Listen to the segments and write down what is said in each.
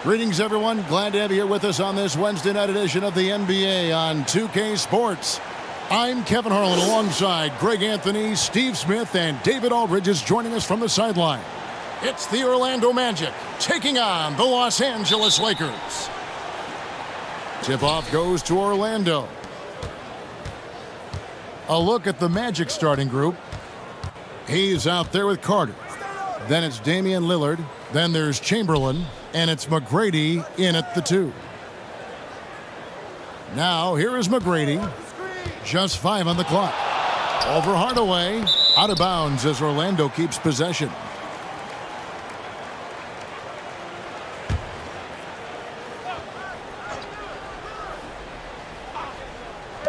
Greetings, everyone. Glad to have you here with us on this Wednesday night edition of the NBA on 2K Sports. I'm Kevin Harlan alongside Greg Anthony, Steve Smith, and David Aldridge is joining us from the sideline. It's the Orlando Magic taking on the Los Angeles Lakers. Tip-off goes to Orlando. A look at the Magic starting group. He's out there with Carter. Then it's Damian Lillard. Then there's Chamberlain. And it's McGrady in at the 2. Now, here is McGrady. Just 5 on the clock. Over Hardaway. Out of bounds as Orlando keeps possession.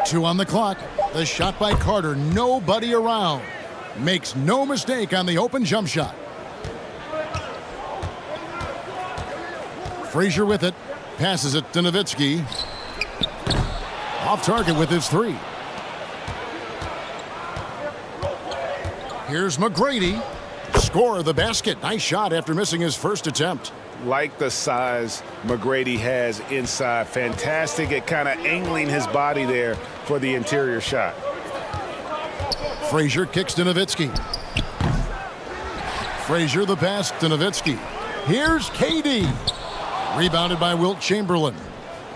Two on the clock. The shot by Carter. Nobody around. Makes no mistake on the open jump shot. Frazier with it. Passes it to Nowitzki. Off target with his 3. Here's McGrady. Score the basket. Nice shot after missing his first attempt. Like the size McGrady has inside. Fantastic at kind of angling his body there for the interior shot. Frazier kicks to Nowitzki. Frazier the pass to Nowitzki. Here's KD. Rebounded by Wilt Chamberlain.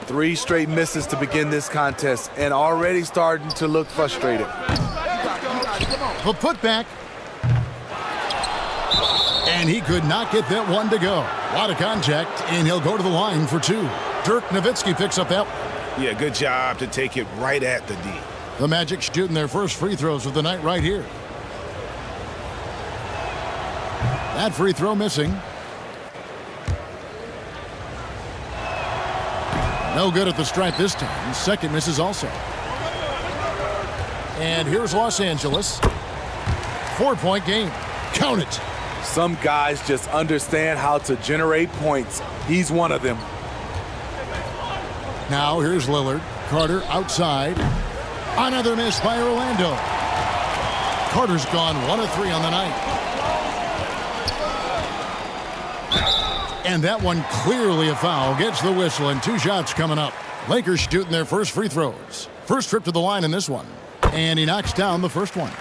3 straight misses to begin this contest and already starting to look frustrated. The putback. And he could not get that one to go. A lot of contact, and he'll go to the line for 2. Dirk Nowitzki picks up that. Yeah, good job to take it right at the D. The Magic shooting their first free throws of the night right here. That free throw missing. No good at the stripe this time. Second misses also. And here's Los Angeles. 4-point game. Count it. Some guys just understand how to generate points. He's one of them. Now here's Lillard. Carter outside. Another miss by Orlando. Carter's gone 1 of 3 on the night. And that one clearly a foul. Gets the whistle and 2 shots coming up. Lakers shooting their first free throws. First trip to the line in this one. And he knocks down the first one.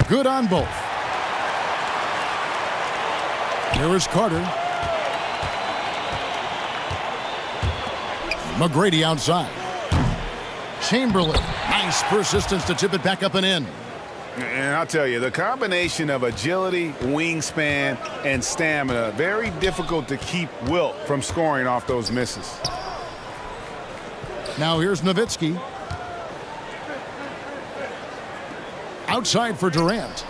Good on both. Here is Carter. McGrady outside. Chamberlain, nice persistence to tip it back up and in. And I'll tell you, the combination of agility, wingspan, and stamina, very difficult to keep Wilt from scoring off those misses. Now here's Nowitzki. Outside for Durant.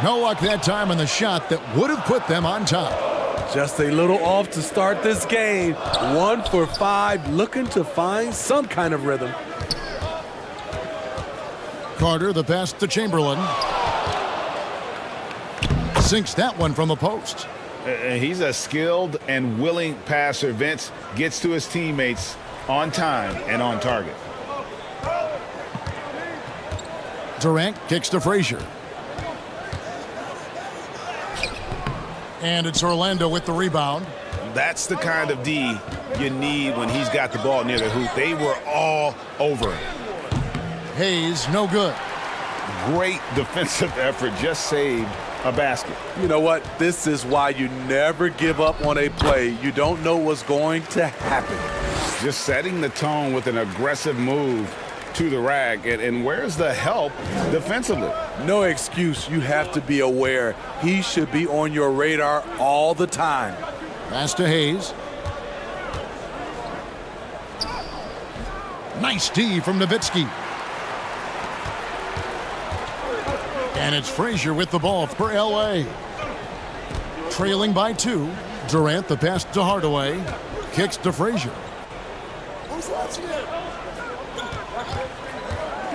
No luck that time on the shot that would have put them on top. Just a little off to start this game. 1 for 5, looking to find some kind of rhythm. Carter, the pass to Chamberlain. Sinks that one from the post. He's a skilled and willing passer. Vince gets to his teammates on time and on target. Durant kicks to Frazier. And it's Orlando with the rebound. That's the kind of D you need when he's got the ball near the hoop. They were all over him. Hayes, no good. Great defensive effort, just saved a basket. You know what? This is why you never give up on a play. You don't know what's going to happen. Just setting the tone with an aggressive move to the rack. And where's the help defensively? No excuse. You have to be aware. He should be on your radar all the time. Pass to Hayes. Nice D from Nowitzki. And it's Frazier with the ball for L.A. Trailing by 2. Durant, the pass to Hardaway. Kicks to Frazier.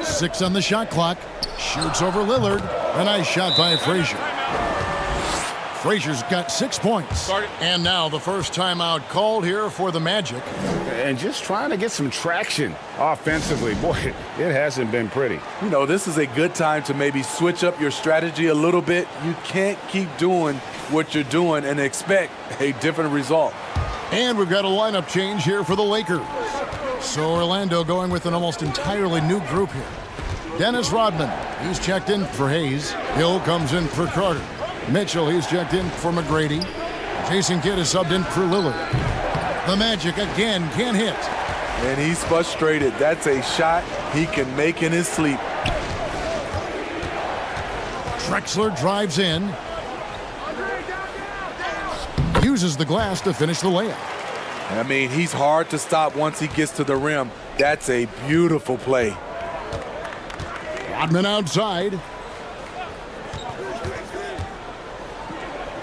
6 on the shot clock. Shoots over Lillard. A nice shot by Frazier. Frazier's got 6 points. And now the first timeout called here for the Magic. And just trying to get some traction offensively. Boy, it hasn't been pretty. You know, this is a good time to maybe switch up your strategy a little bit. You can't keep doing what you're doing and expect a different result. And we've got a lineup change here for the Lakers. So Orlando going with an almost entirely new group here. Dennis Rodman, he's checked in for Hayes. Hill comes in for Carter. Mitchell, he's checked in for McGrady. Jason Kidd is subbed in for Lillard. The Magic again can't hit. And he's frustrated. That's a shot he can make in his sleep. Drexler drives in. Uses the glass to finish the layup. I mean, he's hard to stop once he gets to the rim. That's a beautiful play. Rodman outside.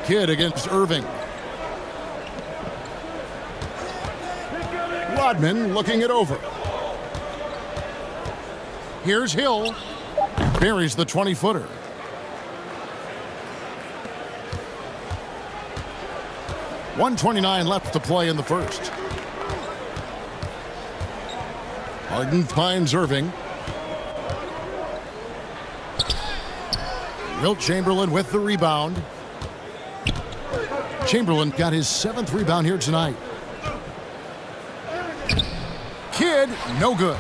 Kidd against Irving. Rodman looking it over. Here's Hill. Buries the 20-footer. .129 left to play in the first. Harden finds Irving. Wilt Chamberlain with the rebound. Chamberlain got his 7th rebound here tonight. Kidd, no good.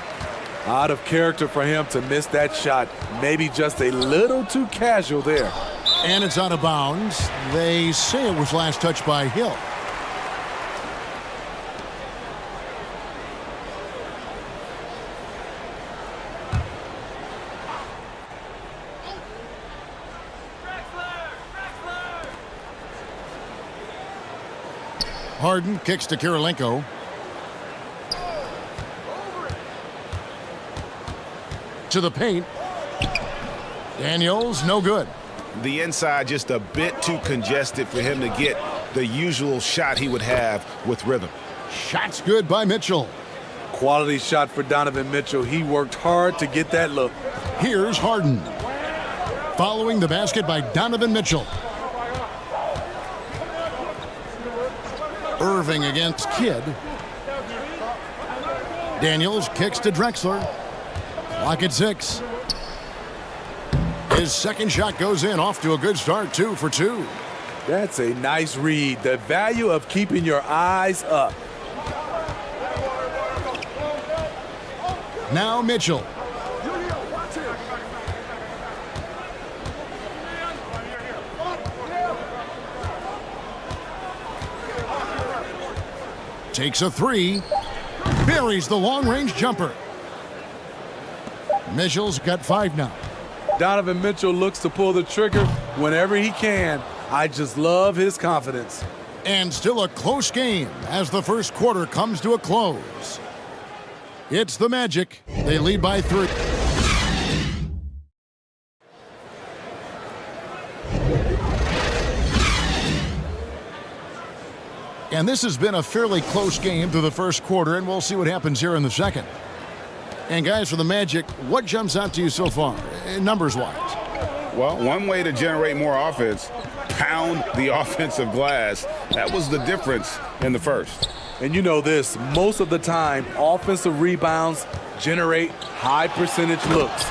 Out of character for him to miss that shot. Maybe just a little too casual there. And it's out of bounds. They say it was last touched by Hill. Harden kicks to Kirilenko. To the paint. Daniels, no good. The inside just a bit too congested for him to get the usual shot he would have with rhythm. Shot's good by Mitchell. Quality shot for Donovan Mitchell. He worked hard to get that look. Here's Harden. Following the basket by Donovan Mitchell. Irving against Kidd. Daniels kicks to Drexler. Clock at 6. His second shot goes in, off to a good start, 2 for 2. That's a nice read. The value of keeping your eyes up. Now Mitchell. Takes a 3. buries the long-range jumper. Mitchell's got 5 now. Donovan Mitchell looks to pull the trigger whenever he can. I just love his confidence. And still a close game as the first quarter comes to a close. It's the Magic. They lead by 3. And this has been a fairly close game through the first quarter, and we'll see what happens here in the second. And guys, for the Magic, what jumps out to you so far, numbers-wise? Well, one way to generate more offense, pound the offensive glass. That was the difference in the first. And you know this, most of the time, offensive rebounds generate high percentage looks.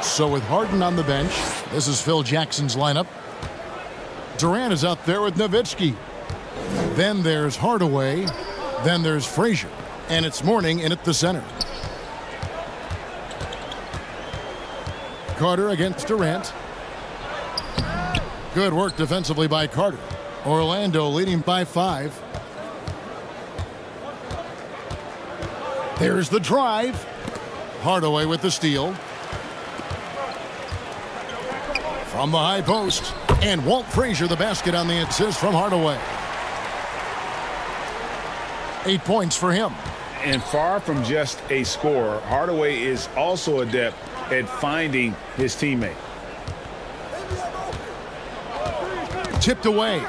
So with Harden on the bench, this is Phil Jackson's lineup. Durant is out there with Nowitzki. Then there's Hardaway. Then there's Frazier. And it's Mourning in at the center. Carter against Durant. Good work defensively by Carter. Orlando leading by 5. There's the drive. Hardaway with the steal. From the high post. And Walt Frazier the basket on the assist from Hardaway. 8 points for him. And far from just a scorer, Hardaway is also adept at finding his teammate. Tipped away.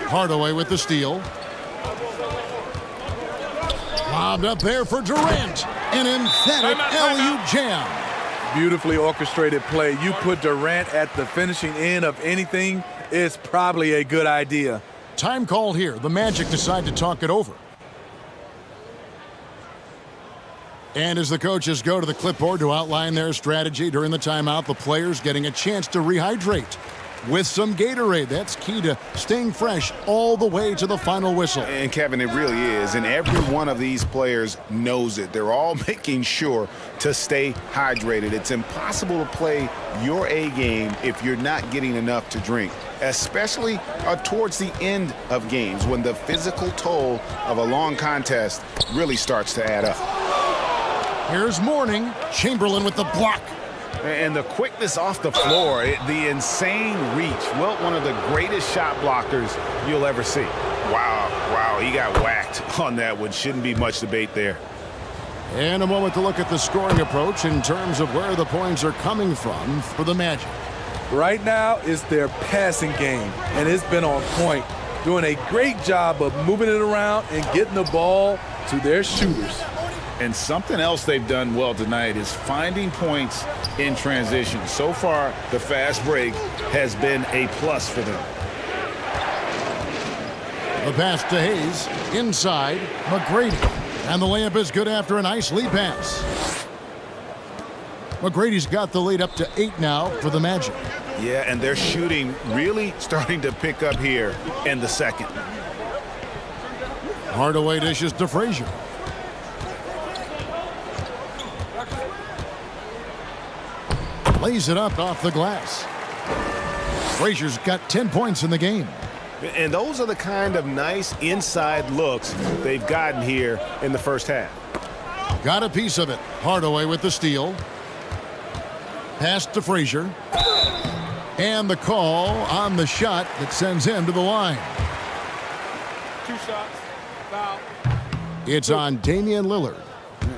Hardaway with the steal. Lobbed up there for Durant. An emphatic alley-oop jam. Beautifully orchestrated play. You put Durant at the finishing end of anything, it's probably a good idea. Time called here. The Magic decide to talk it over. And as the coaches go to the clipboard to outline their strategy during the timeout, the players getting a chance to rehydrate with some Gatorade. That's key to staying fresh all the way to the final whistle. And Kevin, it really is. And every one of these players knows it. They're all making sure to stay hydrated. It's impossible to play your A game if you're not getting enough to drink, especially towards the end of games when the physical toll of a long contest really starts to add up. Here's Mourning. Chamberlain with the block. And the quickness off the floor, the insane reach. Wilt, one of the greatest shot blockers you'll ever see. Wow, he got whacked on that one. Shouldn't be much debate there. And a moment to look at the scoring approach in terms of where the points are coming from for the Magic. Right now, it's their passing game, and it's been on point. Doing a great job of moving it around and getting the ball to their shooters. And something else they've done well tonight is finding points in transition. So far, the fast break has been a plus for them. The pass to Hayes. Inside, McGrady. And the layup is good after a nice lead pass. McGrady's got the lead up to 8 now for the Magic. Yeah, and their shooting really starting to pick up here in the second. Hardaway dishes to Frazier. Lays it up off the glass. Frazier's got 10 points in the game. And those are the kind of nice inside looks they've gotten here in the first half. Got a piece of it. Hardaway with the steal. Pass to Frazier. And the call on the shot that sends him to the line. 2 shots, foul. It's on Damian Lillard.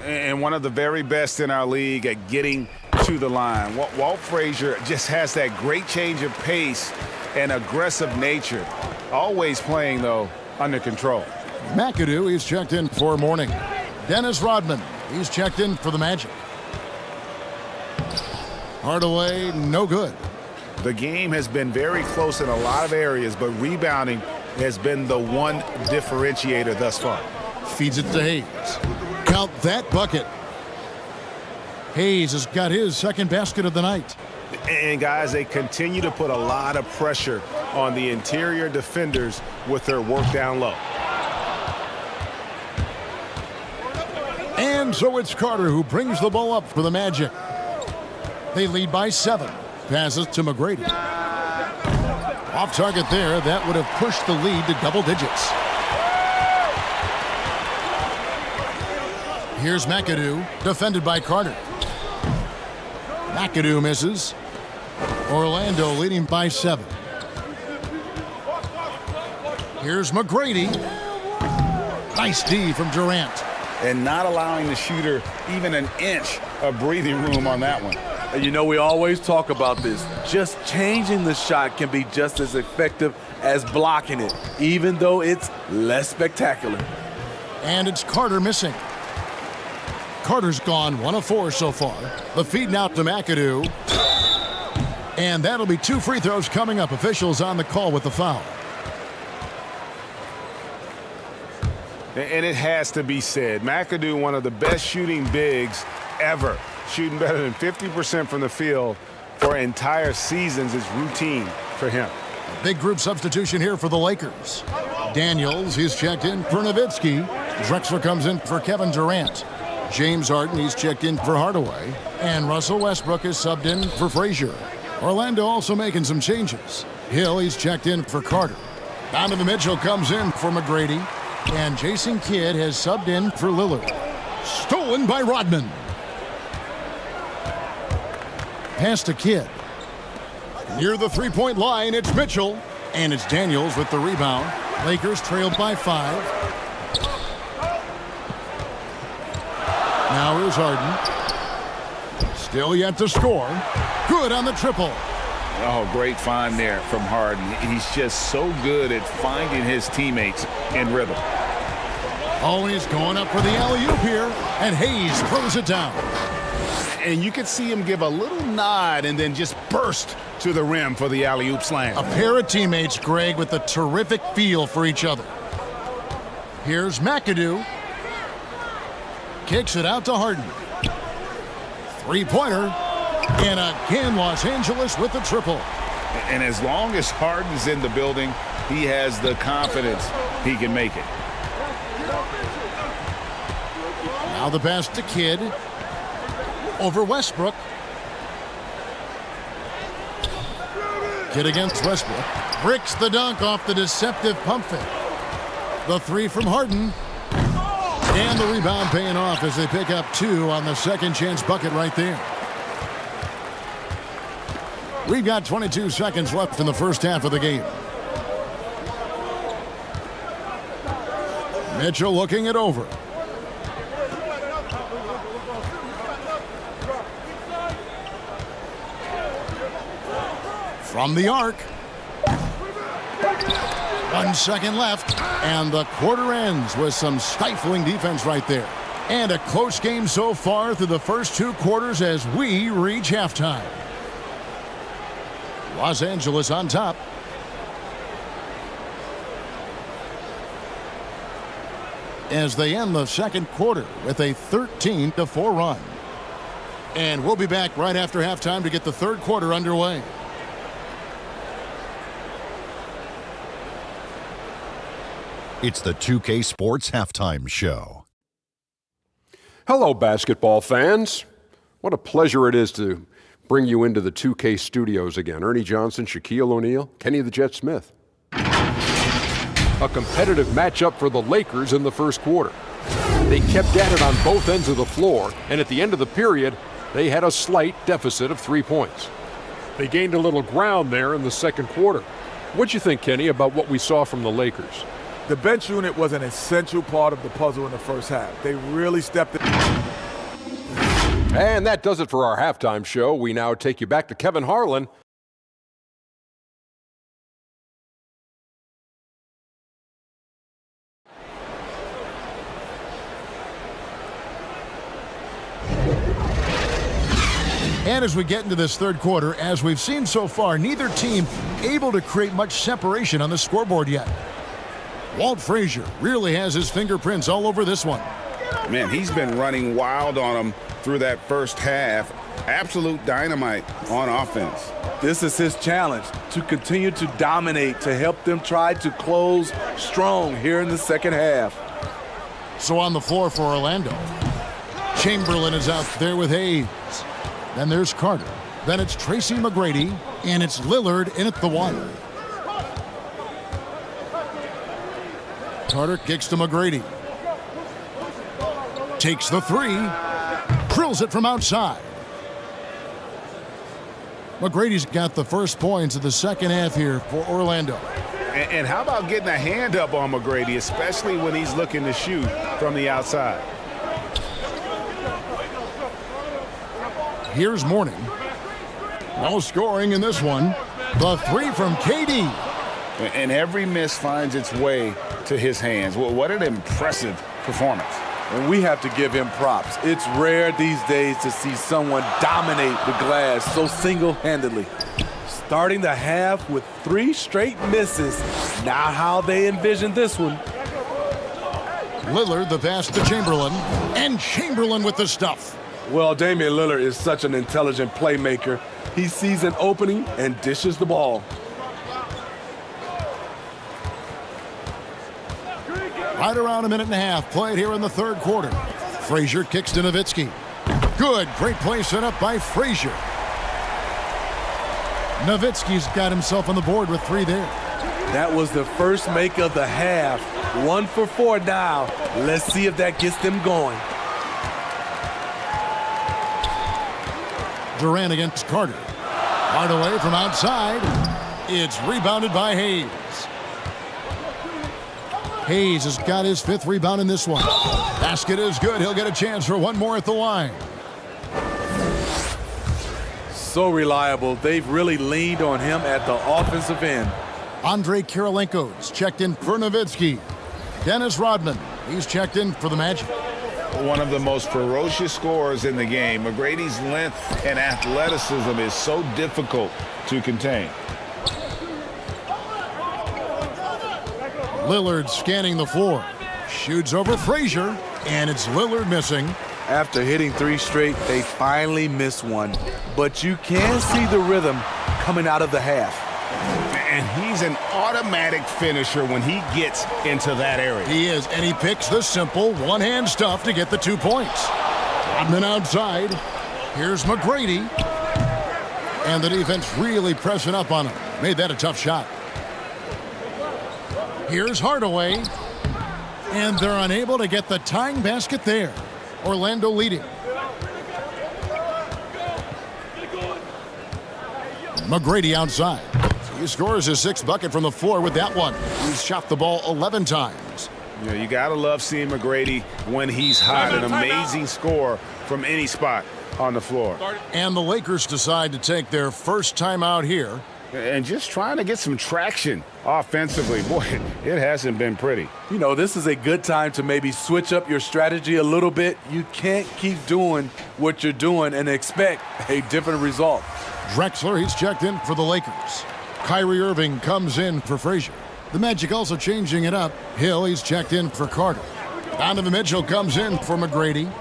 And one of the very best in our league at getting to the line. Walt Frazier just has that great change of pace and aggressive nature. Always playing, though, under control. McAdoo, he's checked in for Mourning. Dennis Rodman, he's checked in for the Magic. Hardaway, no good. The game has been very close in a lot of areas, but rebounding has been the one differentiator thus far. Feeds it to Hayes. Count that bucket. Hayes has got his second basket of the night. And, guys, they continue to put a lot of pressure on the interior defenders with their work down low. And so it's Carter who brings the ball up for the Magic. They lead by 7. Passes to McGrady. Off target there. That would have pushed the lead to double digits. Here's McAdoo, defended by Carter. McAdoo misses. Orlando leading by 7. Here's McGrady. Nice D from Durant. And not allowing the shooter even an inch of breathing room on that one. And you know, we always talk about this. Just changing the shot can be just as effective as blocking it, even though it's less spectacular. And it's Carter missing. Carter's gone 1 of 4 so far. The feed now to McAdoo. And that'll be 2 free throws coming up. Officials on the call with the foul. And it has to be said, McAdoo, one of the best shooting bigs ever. Shooting better than 50% from the field for entire seasons is routine for him. A big group substitution here for the Lakers. Daniels, he's checked in for Nowitzki. Drexler comes in for Kevin Durant. James Harden, he's checked in for Hardaway. And Russell Westbrook is subbed in for Frazier. Orlando also making some changes. Hill, he's checked in for Carter. Donovan Mitchell comes in for McGrady. And Jason Kidd has subbed in for Lillard. Stolen by Rodman. Pass to Kidd. Near the three-point line, it's Mitchell. And it's Daniels with the rebound. Lakers trailed by 5. Now here's Harden. Still yet to score. Good on the triple. Oh, great find there from Harden. He's just so good at finding his teammates in rhythm. Always going up for the alley-oop here. And Hayes throws it down. And you can see him give a little nod and then just burst to the rim for the alley-oop slam. A pair of teammates, Greg, with a terrific feel for each other. Here's McAdoo. Kicks it out to Harden. Three-pointer. And again, Los Angeles with the triple. And as long as Harden's in the building, he has the confidence he can make it. Now the pass to Kidd. Over Westbrook. Kidd against Westbrook. Bricks the dunk off the deceptive pump fake. The 3 from Harden. And the rebound paying off as they pick up 2 on the second chance bucket right there. We've got 22 seconds left in the first half of the game. Mitchell looking it over. From the arc. 1 second left. And the quarter ends with some stifling defense right there. And a close game so far through the first 2 quarters as we reach halftime. Los Angeles on top. As they end the second quarter with a 13-4 run. And we'll be back right after halftime to get the third quarter underway. It's the 2K Sports Halftime Show. Hello, basketball fans. What a pleasure it is to bring you into the 2K studios again. Ernie Johnson, Shaquille O'Neal, Kenny the Jet Smith. A competitive matchup for the Lakers in the first quarter. They kept at it on both ends of the floor, and at the end of the period, they had a slight deficit of 3 points. They gained a little ground there in the second quarter. What'd you think, Kenny, about what we saw from the Lakers? The bench unit was an essential part of the puzzle in the first half. They really stepped in. And that does it for our halftime show. We now take you back to Kevin Harlan. And as we get into this third quarter, as we've seen so far, neither team able to create much separation on the scoreboard yet. Walt Frazier really has his fingerprints all over this one. Man, he's been running wild on them through that first half. Absolute dynamite on offense. This is his challenge, to continue to dominate, to help them try to close strong here in the second half. So on the floor for Orlando, Chamberlain is out there with Hayes. Then there's Carter. Then it's Tracy McGrady, and it's Lillard in at the 1. Carter kicks to McGrady. Takes the three. Drills it from outside. McGrady's got the first points of the second half here for Orlando. And how about getting a hand up on McGrady, especially when he's looking to shoot from the outside? Here's Mourning. No scoring in this one. The three from KD. And every miss finds its way to his hands. Well, what an impressive performance. And we have to give him props. It's rare these days to see someone dominate the glass so single-handedly. Starting the half with 3 straight misses. Not how they envisioned this one. Lillard the pass to Chamberlain. And Chamberlain with the stuff. Well, Damian Lillard is such an intelligent playmaker. He sees an opening and dishes the ball. Right around a minute and a half played here in the third quarter. Frazier kicks to Nowitzki. Good. Great play set up by Frazier. Nowitzki's got himself on the board with 3 there. That was the first make of the half. 1 for 4 now. Let's see if that gets them going. Durant against Carter. Hardaway from outside. It's rebounded by Hayes. Hayes has got his 5th rebound in this one. Basket is good. He'll get a chance for one more at the line. So reliable. They've really leaned on him at the offensive end. Andrei Kirilenko's checked in for Nowitzki. Dennis Rodman, he's checked in for the Magic. One of the most ferocious scorers in the game. McGrady's length and athleticism is so difficult to contain. Lillard scanning the floor. Shoots over Frazier, and it's Lillard missing. After hitting 3 straight, they finally miss one. But you can see the rhythm coming out of the half. And he's an automatic finisher when he gets into that area. He is, and he picks the simple one-hand stuff to get the 2 points. Rodman outside. Here's McGrady. And the defense really pressing up on him. Made that a tough shot. Here's Hardaway. And they're unable to get the tying basket there. Orlando leading. McGrady outside. He scores his 6th bucket from the floor with that one. He's shot the ball 11 times. You know, you gotta love seeing McGrady when he's hot. An amazing score from any spot on the floor. And the Lakers decide to take their first time out here. And just trying to get some traction offensively. Boy, it hasn't been pretty. You know, this is a good time to maybe switch up your strategy a little bit. You can't keep doing what you're doing and expect a different result. Drexler, he's checked in for the Lakers. Kyrie Irving comes in for Frazier. The Magic also changing it up. Hill, he's checked in for Carter. Donovan Mitchell comes in for McGrady.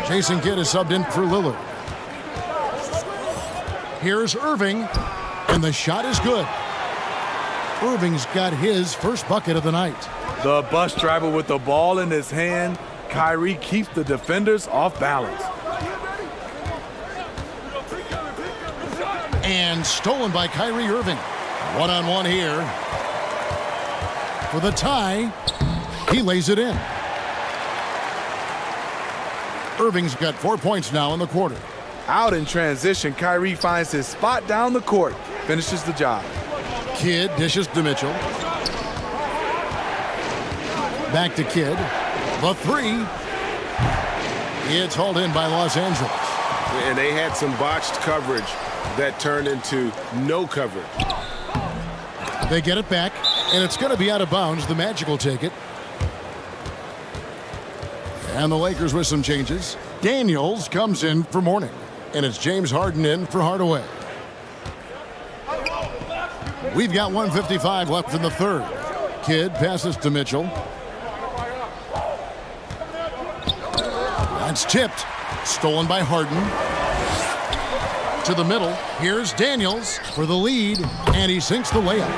Jason Kidd is subbed in for Lillard. Here's Irving, and the shot is good. Irving's got his first bucket of the night. The bus driver with the ball in his hand. Kyrie keeps the defenders off balance. And stolen by Kyrie Irving. One-on-one here. For the tie, he lays it in. Irving's got 4 points now in the quarter. Out in transition, Kyrie finds his spot down the court. Finishes the job. Kidd dishes to Mitchell. Back to Kidd. The 3. It's hauled in by Los Angeles. And they had some botched coverage that turned into no coverage. They get it back, and it's going to be out of bounds. The Magic will take it. And the Lakers with some changes. Daniels comes in for Mourning, and it's James Harden in for Hardaway. We've got 1:55 left in the third. Kidd passes to Mitchell. That's tipped. Stolen by Harden. To the middle. Here's Daniels for the lead, and he sinks the layup.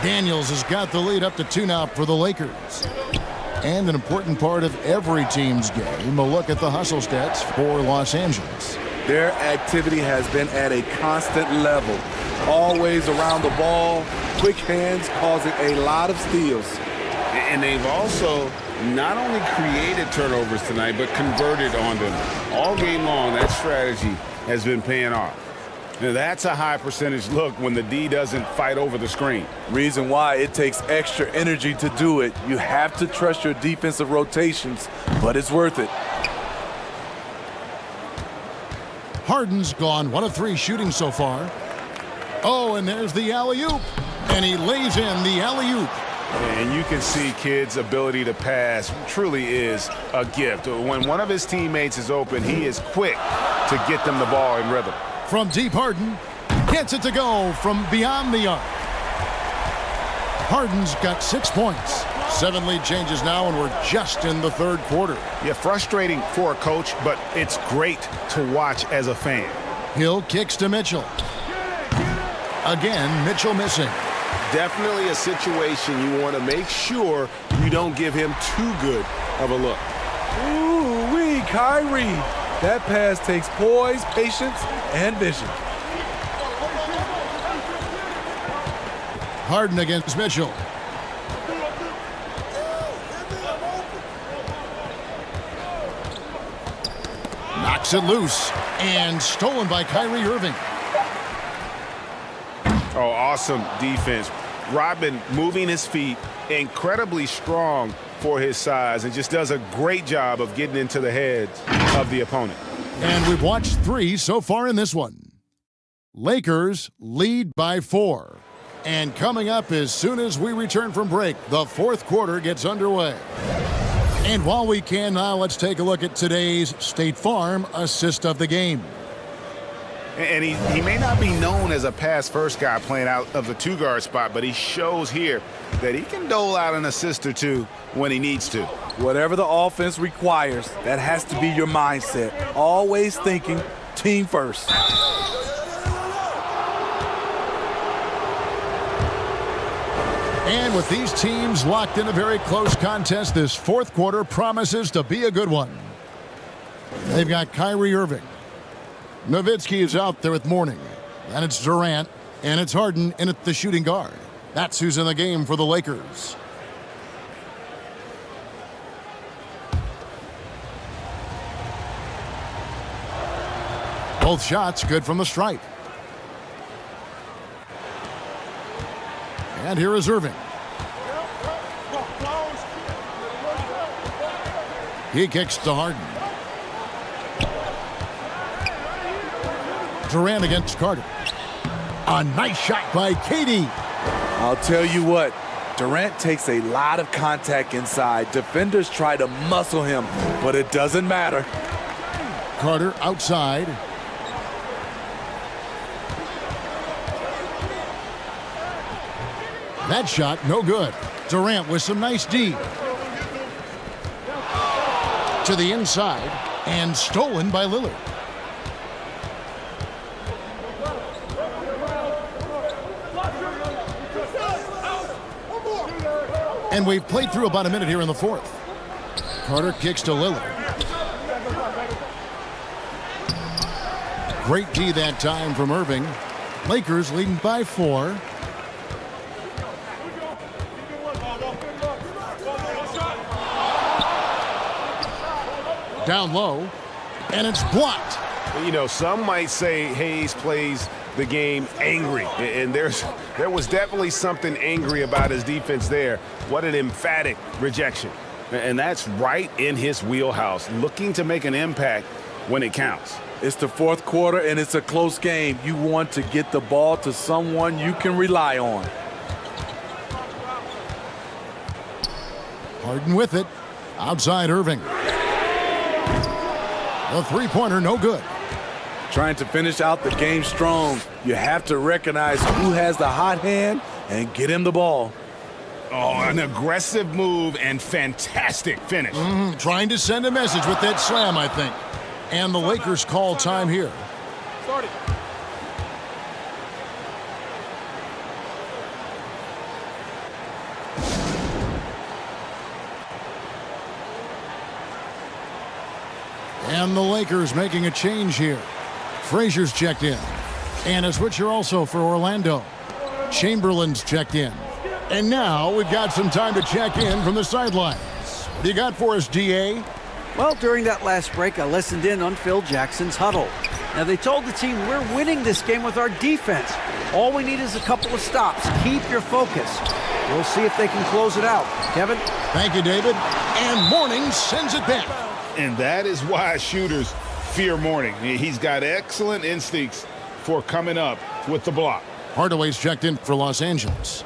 Daniels has got the lead up to 2 now for the Lakers. And an important part of every team's game, a look at the hustle stats for Los Angeles. Their activity has been at a constant level. Always around the ball, quick hands causing a lot of steals. And they've also not only created turnovers tonight, but converted on them. All game long, that strategy has been paying off. Now, that's a high percentage look when the D doesn't fight over the screen. Reason why it takes extra energy to do it. You have to trust your defensive rotations, but it's worth it. Harden's gone 1 of 3 shooting so far. Oh, and there's the alley-oop. And he lays in the alley-oop. And you can see Kidd's ability to pass truly is a gift. When one of his teammates is open, he is quick to get them the ball in rhythm. From deep, Harden gets it to go from beyond the arc. Harden's got 6 points. 7 lead changes now, and we're just in the third quarter. Yeah, frustrating for a coach, but it's great to watch as a fan. Hill kicks to Mitchell. Again, Mitchell missing. Definitely a situation you want to make sure you don't give him too good of a look. Ooh-wee, Kyrie. That pass takes poise, patience, and vision. Harden against Mitchell. Knocks it loose and stolen by Kyrie Irving. Oh, awesome defense. Rodman moving his feet, incredibly strong for his size, and just does a great job of getting into the heads of the opponent. And we've watched 3 so far in this one. Lakers lead by 4. And coming up as soon as we return from break, the fourth quarter gets underway. And while we can now, let's take a look at today's State Farm assist of the game. And he may not be known as a pass-first guy playing out of the 2-guard spot, but he shows here that he can dole out an assist or 2 when he needs to. Whatever the offense requires, that has to be your mindset. Always thinking team first. And with these teams locked in a very close contest, this fourth quarter promises to be a good one. They've got Kyrie Irving. Nowitzki is out there with Mourning. And it's Durant. And it's Harden in at the shooting guard. That's who's in the game for the Lakers. Both shots good from the stripe. And here is Irving. He kicks to Harden. Durant against Carter. A nice shot by KD. I'll tell you what, Durant takes a lot of contact inside. Defenders try to muscle him, but it doesn't matter. Carter outside. That shot, no good. Durant with some nice D. To the inside, and stolen by Lillard. And we've played through about a minute here in the fourth. Carter kicks to Lillard. Great D that time from Irving. Lakers leading by 4. Down low, and it's blocked. You know, some might say Hayes plays the game angry, and there was definitely something angry about his defense there. What an emphatic rejection. And that's right in his wheelhouse, looking to make an impact when it counts. It's the fourth quarter, and it's a close game. You want to get the ball to someone you can rely on. Harden with it. Outside Irving. The three-pointer, no good. Trying to finish out the game strong, you have to recognize who has the hot hand and get him the ball. Oh, an aggressive move and fantastic finish. Trying to send a message with that slam, I think. And the Lakers call time here. Started. And the Lakers making a change here. Frazier's checked in. And a switcher also for Orlando. Chamberlain's checked in. And now we've got some time to check in from the sidelines. What do you got for us, DA? Well, during that last break, I listened in on Phil Jackson's huddle. Now, they told the team, we're winning this game with our defense. All we need is a couple of stops. Keep your focus. We'll see if they can close it out. Kevin? Thank you, David. And Morning sends it back. And that is why shooters fear Morning. He's got excellent instincts for coming up with the block. Hardaway's checked in for Los Angeles.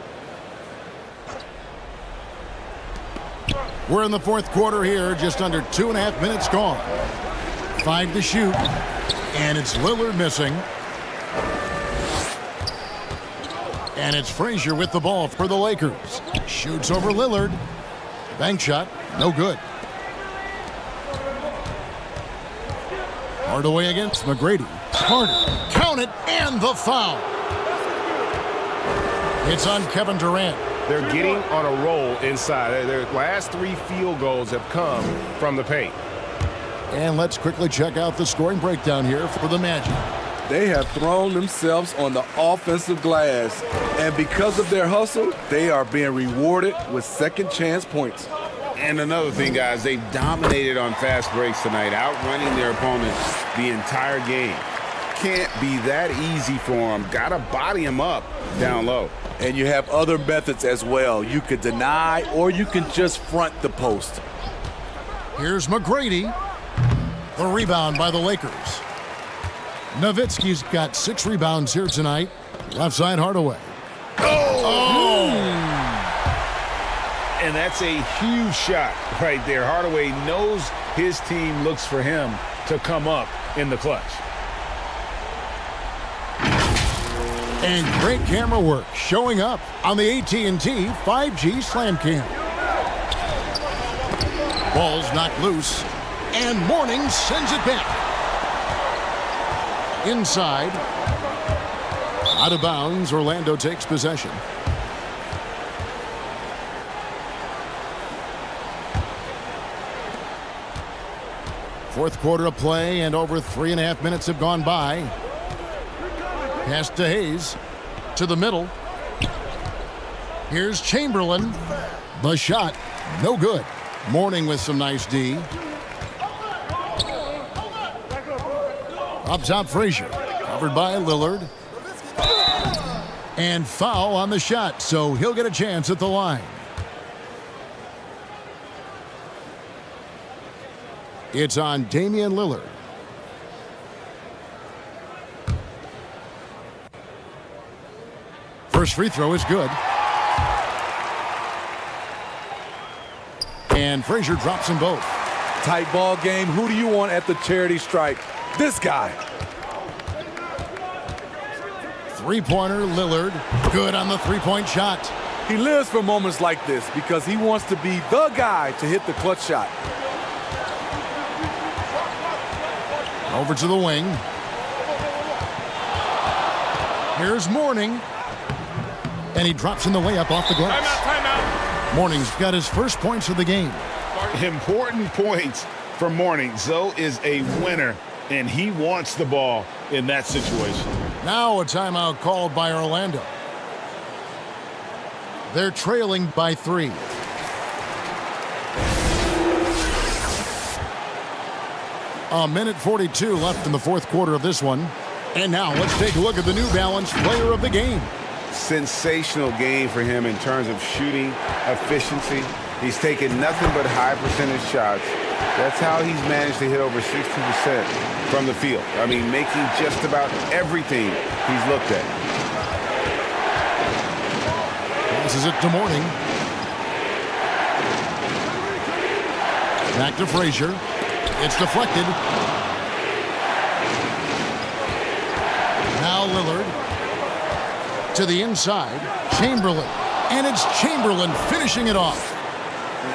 We're in the fourth quarter here, just under 2.5 minutes gone. 5 to shoot, and it's Lillard missing. And it's Frazier with the ball for the Lakers. Shoots over Lillard. Bank shot, no good. Hardaway against McGrady. Carter, count it, and the foul. It's on Kevin Durant. They're getting on a roll inside. Their last 3 field goals have come from the paint. And let's quickly check out the scoring breakdown here for the Magic. They have thrown themselves on the offensive glass, and because of their hustle, they are being rewarded with second chance points. And another thing, guys, they've dominated on fast breaks tonight, outrunning their opponents the entire game. Can't be that easy for them. Got to body them up down low. And you have other methods as well. You could deny or you can just front the post. Here's McGrady. The rebound by the Lakers. Nowitzki's got 6 rebounds here tonight. Left side Hardaway. Oh! And that's a huge shot right there. Hardaway knows his team looks for him to come up in the clutch. And great camera work showing up on the AT&T 5G Slam Cam. Ball's knocked loose, and Morning sends it back. Inside. Out of bounds, Orlando takes possession. Fourth quarter of play, and over 3.5 minutes have gone by. Pass to Hayes. To the middle. Here's Chamberlain. The shot. No good. Morning with some nice D. Up top, Frazier. Covered by Lillard. And foul on the shot, so he'll get a chance at the line. It's on Damian Lillard. First free throw is good. And Frazier drops them both. Tight ball game. Who do you want at the charity stripe? This guy. Three-pointer, Lillard. Good on the three-point shot. He lives for moments like this because he wants to be the guy to hit the clutch shot. Over to the wing. Here's Morning. And he drops in the layup off the glass. Timeout. Morning's got his first points of the game. Important points for Morning. Zoe is a winner, and he wants the ball in that situation. Now a timeout called by Orlando. They're trailing by 3. A minute 42 left in the fourth quarter of this one. And now let's take a look at the New Balance player of the game. Sensational game for him in terms of shooting efficiency. He's taken nothing but high percentage shots. That's how he's managed to hit over 60% from the field. I mean, making just about everything he's looked at. Passes it to Morning. Back to Frazier. It's deflected. Now Lillard. To the inside, Chamberlain. And it's Chamberlain finishing it off.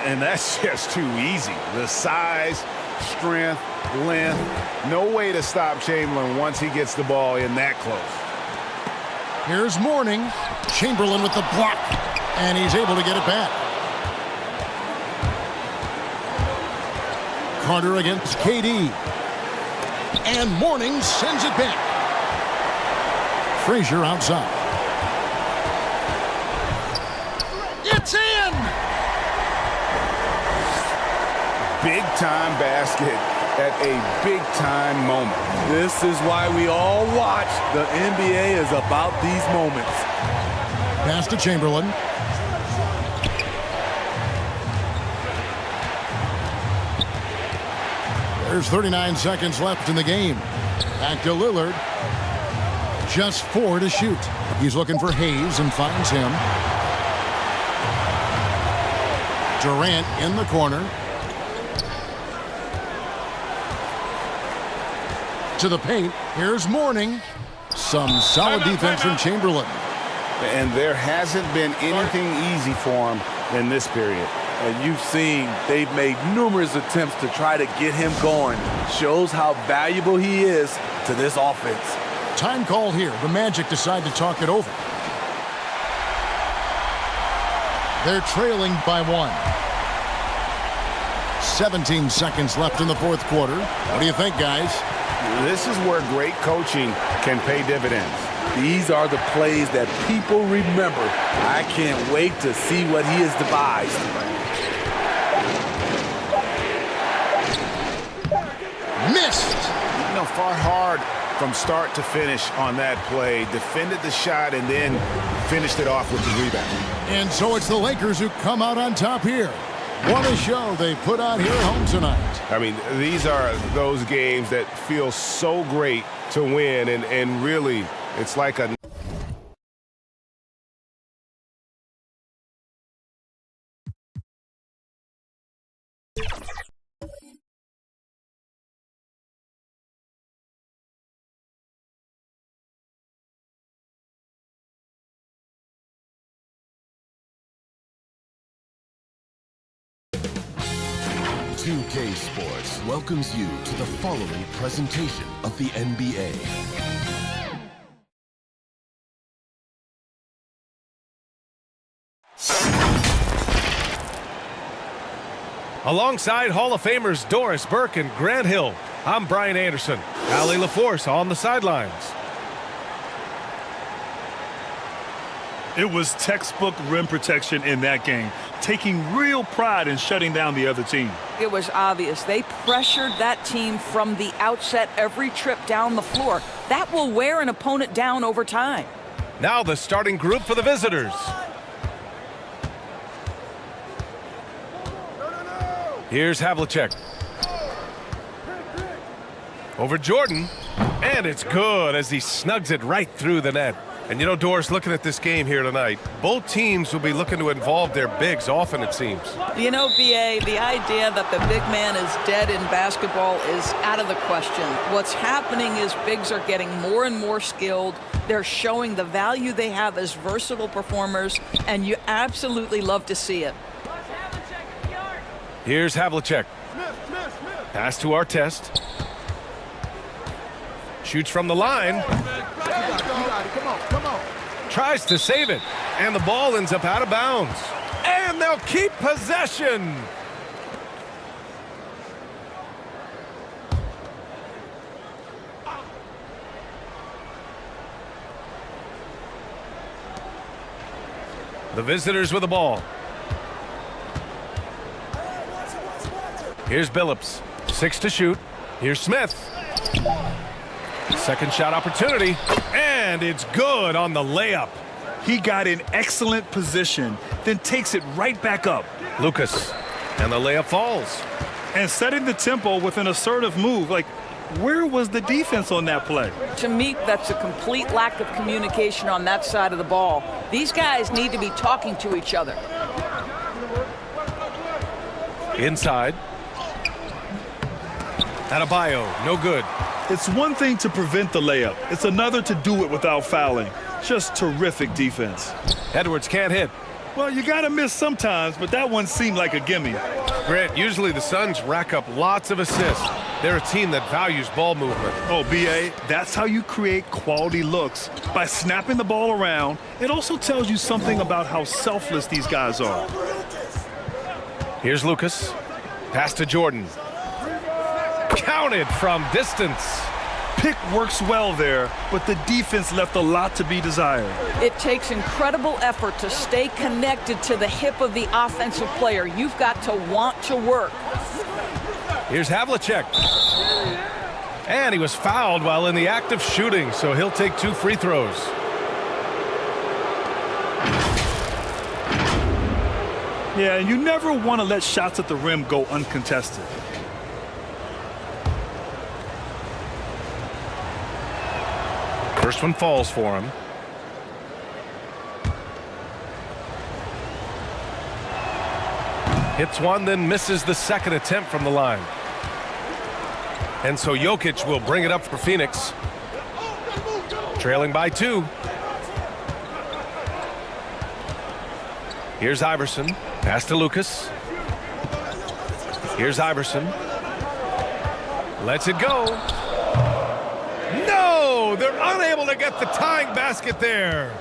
And that's just too easy. The size, strength, length. No way to stop Chamberlain once he gets the ball in that close. Here's Morning. Chamberlain with the block. And he's able to get it back. Carter against KD. And Morning sends it back. Frazier outside. It's in! big-time basket at a big-time moment. This is why we all watch. The NBA is about these moments. Pass to Chamberlain. There's 39 seconds left in the game. Back to Lillard. Just 4 to shoot. He's looking for Hayes and finds him. Durant in the corner. To the paint. Here's Mourning. Some solid defense from Chamberlain. And there hasn't been anything easy for him in this period. And you've seen they've made numerous attempts to try to get him going. Shows how valuable he is to this offense. Time call here. The Magic decide to talk it over. They're trailing by 1. 17 seconds left in the fourth quarter. What do you think, guys? This is where great coaching can pay dividends. These are the plays that people remember. I can't wait to see what he has devised. Missed. You know, fought hard from start to finish on that play. Defended the shot and then finished it off with the rebound. And so it's the Lakers who come out on top here. What a show they put on here at home tonight. I mean, these are those games that feel so great to win, and really, it's like a... Day22 Sports welcomes you to the following presentation of the NBA. Alongside Hall of Famers Doris Burke and Grant Hill, I'm Brian Anderson. Allie LaForce on the sidelines. It was textbook rim protection in that game, taking real pride in shutting down the other team. It was obvious. They pressured that team from the outset every trip down the floor. That will wear an opponent down over time. Now the starting group for the visitors. Here's Havlicek. Over Jordan. And it's good as he snugs it right through the net. And you know, Doris, looking at this game here tonight, both teams will be looking to involve their bigs often, it seems. You know, B.A., the idea that the big man is dead in basketball is out of the question. What's happening is bigs are getting more and more skilled. They're showing the value they have as versatile performers, and you absolutely love to see it. Here's Havlicek. Pass to Artest. Shoots from the line. Come on. Tries to save it. And the ball ends up out of bounds. And they'll keep possession. The visitors with the ball. Here's Billups. 6 to shoot. Here's Smith. Second shot opportunity. And it's good on the layup. He got in excellent position, then takes it right back up. Lucas. And the layup falls. And setting the tempo with an assertive move. Like, where was the defense on that play? To me, that's a complete lack of communication on that side of the ball. These guys need to be talking to each other. Inside. Adebayo, no good. It's one thing to prevent the layup. It's another to do it without fouling. Just terrific defense. Edwards can't hit. Well, you got to miss sometimes, but that one seemed like a gimme. Grant, usually the Suns rack up lots of assists. They're a team that values ball movement. Oh, B.A., that's how you create quality looks. By snapping the ball around, it also tells you something about how selfless these guys are. Here's Lucas. Pass to Jordan. Counted from distance. Pick works well there, but the defense left a lot to be desired. It takes incredible effort to stay connected to the hip of the offensive player. You've got to want to work. Here's Havlicek. And he was fouled while in the act of shooting, so he'll take 2 free throws. Yeah, and you never want to let shots at the rim go uncontested. First one falls for him. Hits one, then misses the second attempt from the line. And so Jokic will bring it up for Phoenix. Trailing by 2. Here's Iverson. Pass to Lucas. Here's Iverson. Lets it go. No! They're unable to get the tying basket there.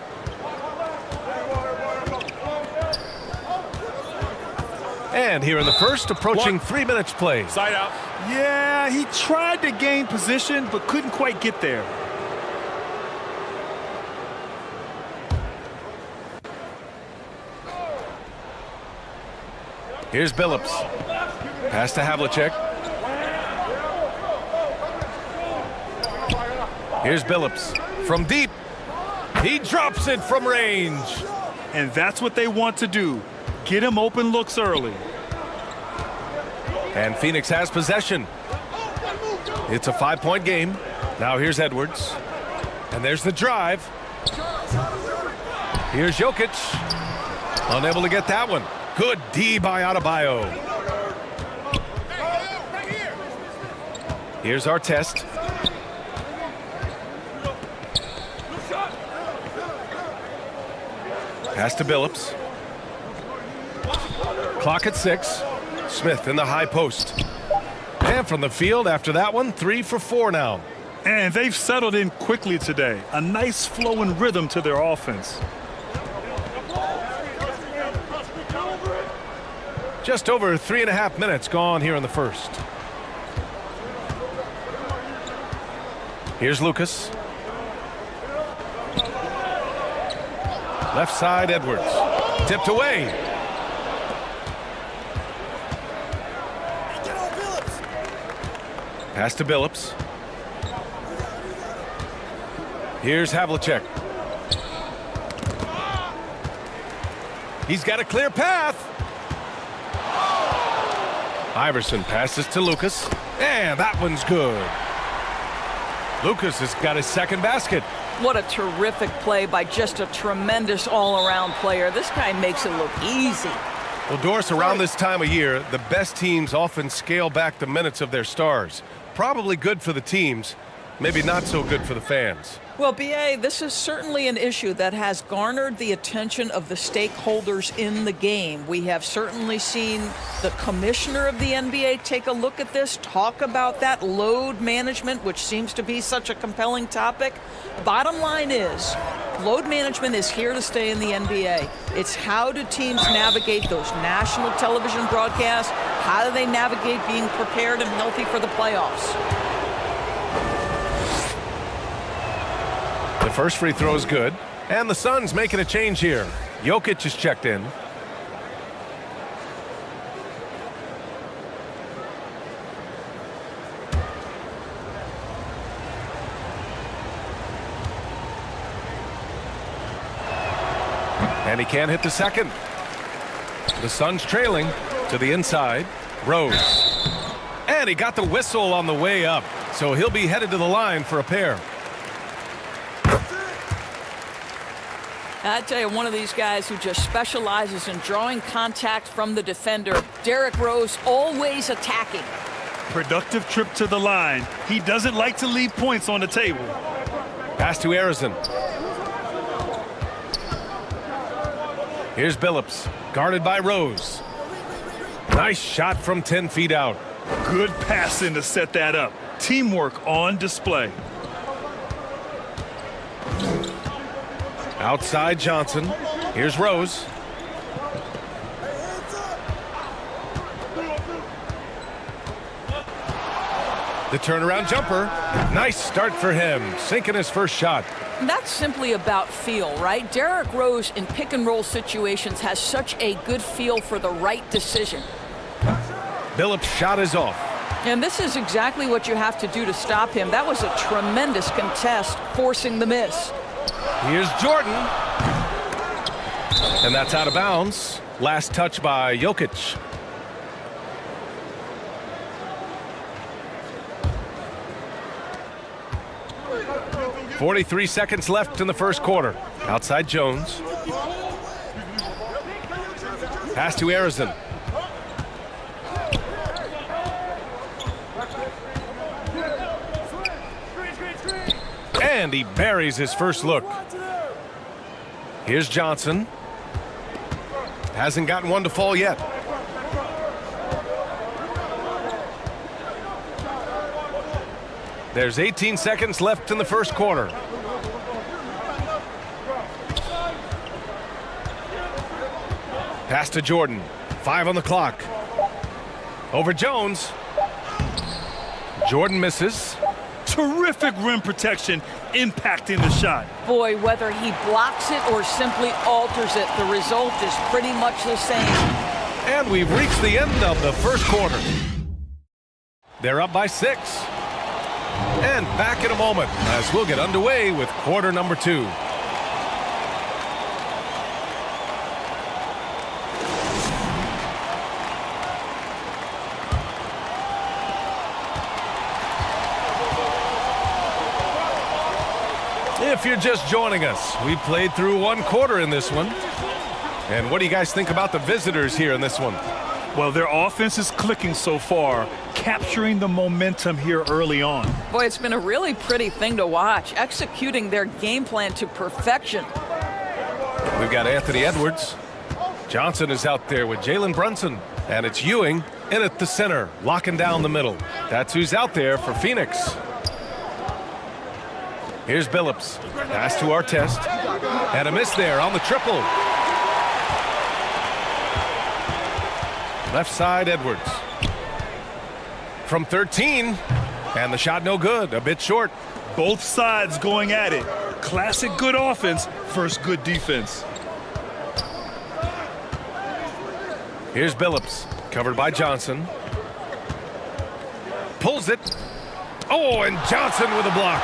And here in the first, approaching 3 minutes played. Side out. Yeah, he tried to gain position, but couldn't quite get there. Here's Billups. Pass to Havlicek. Here's Billups. From deep. He drops it from range. And that's what they want to do. Get him open looks early. And Phoenix has possession. It's a 5-point game. Now here's Edwards. And there's the drive. Here's Jokic. Unable to get that one. Good D by Adebayo. Here's Artest. Pass to Billups. Clock at 6. Smith in the high post. And from the field after that one, 3 for 4 now. And they've settled in quickly today. A nice flowing rhythm to their offense. Just over 3.5 minutes gone here in the first. Here's Lucas. Left side, Edwards. Tipped away. Pass to Billups. Here's Havlicek. He's got a clear path. Iverson passes to Lucas. And that one's good. Lucas has got his second basket. What a terrific play by just a tremendous all-around player. This guy makes it look easy. Well, Doris, around this time of year, the best teams often scale back the minutes of their stars. Probably good for the teams, maybe not so good for the fans. Well, B.A., this is certainly an issue that has garnered the attention of the stakeholders in the game. We have certainly seen the commissioner of the NBA take a look at this, talk about that load management, which seems to be such a compelling topic. Bottom line is, load management is here to stay in the NBA. It's how do teams navigate those national television broadcasts? How do they navigate being prepared and healthy for the playoffs? The first free throw is good, and the Suns making a change here. Jokic is checked in. And he can't hit the second. The Suns trailing to the inside. Rose. And he got the whistle on the way up, so he'll be headed to the line for a pair. I tell you, one of these guys who just specializes in drawing contact from the defender. Derrick Rose, always attacking. Productive trip to the line. He doesn't like to leave points on the table. Pass to Arizon. Here's Billups, guarded by Rose. Nice shot from 10 feet out. Good passing to set that up. Teamwork on display. Outside Johnson. Here's Rose. The turnaround jumper. Nice start for him, sinking his first shot. That's simply about feel, right? Derrick Rose in pick and roll situations has such a good feel for the right decision. Billups' shot is off. And this is exactly what you have to do to stop him. That was a tremendous contest, forcing the miss. Here's Jordan. And that's out of bounds. Last touch by Jokic. .43 seconds left in the first quarter. Outside Jones. Pass to Harrison. And he buries his first look. Here's Johnson. Hasn't gotten one to fall yet. There's 18 seconds left in the first quarter. Pass to Jordan. 5 on the clock. Over Jones. Jordan misses. Terrific rim protection impacting the shot. Boy, whether he blocks it or simply alters it, the result is pretty much the same. And we've reached the end of the first quarter. They're up by 6. And back in a moment as we'll get underway with quarter number 2. If you're just joining us, we played through one quarter in this one. And what do you guys think about the visitors here in this one? Well, their offense is clicking so far, capturing the momentum here early on. Boy, it's been a really pretty thing to watch, executing their game plan to perfection. We've got Anthony Edwards. Johnson is out there with Jalen Brunson. And it's Ewing in at the center, locking down the middle. That's who's out there for Phoenix. Here's Billups. Pass to Artest. And a miss there on the triple. Left side, Edwards. From 13. And the shot no good. A bit short. Both sides going at it. Classic good offense versus good defense. Here's Billups. Covered by Johnson. Pulls it. Oh, and Johnson with a block.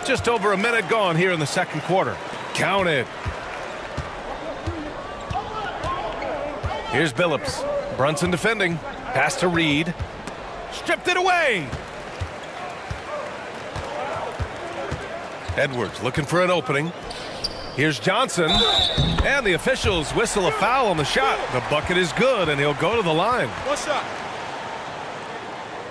Just over a minute gone here in the second quarter. Count it. Here's Billups. Brunson defending. Pass to Reed. Stripped it away. Edwards looking for an opening. Here's Johnson. And the officials whistle a foul on the shot. The bucket is good, and he'll go to the line. What's up?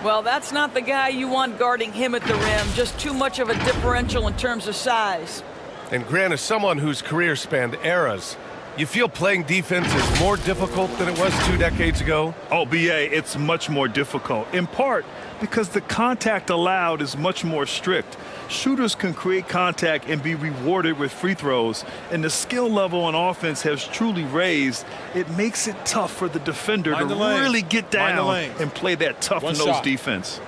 Well, that's not the guy you want guarding him at the rim. Just too much of a differential in terms of size. And Grant, as someone whose career spanned eras, you feel playing defense is more difficult than it was 2 decades ago? Oh, BA, it's much more difficult, in part because the contact allowed is much more strict. Shooters can create contact and be rewarded with free throws, and the skill level on offense has truly raised. It makes it tough for the defender to really get down and play that tough-nosed defense.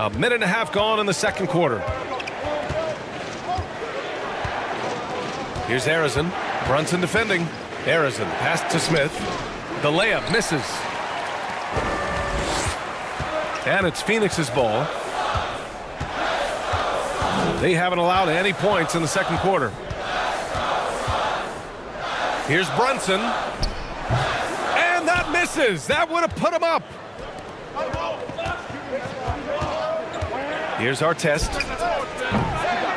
A minute and a half gone in the second quarter. Here's Harrison. Brunson defending. Harrison pass to Smith. The layup misses. And it's Phoenix's ball. They haven't allowed any points in the second quarter. Here's Brunson. And that misses. That would have put him up. Here's Artest.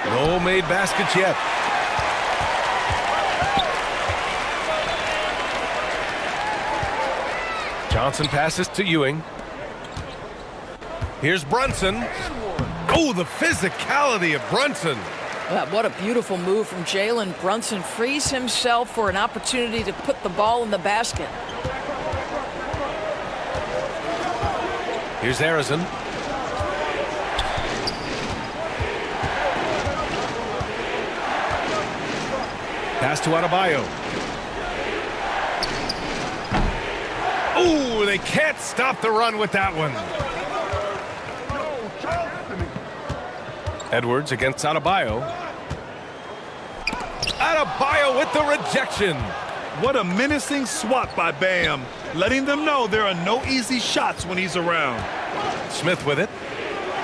No made baskets yet. Johnson passes to Ewing. Here's Brunson. Oh, the physicality of Brunson. What a beautiful move from Jalen. Brunson frees himself for an opportunity to put the ball in the basket. Here's Harrison. Pass to Adebayo. Ooh, they can't stop the run with that one. Edwards against Adebayo. Adebayo with the rejection. What a menacing swat by Bam, letting them know there are no easy shots when he's around. Smith with it.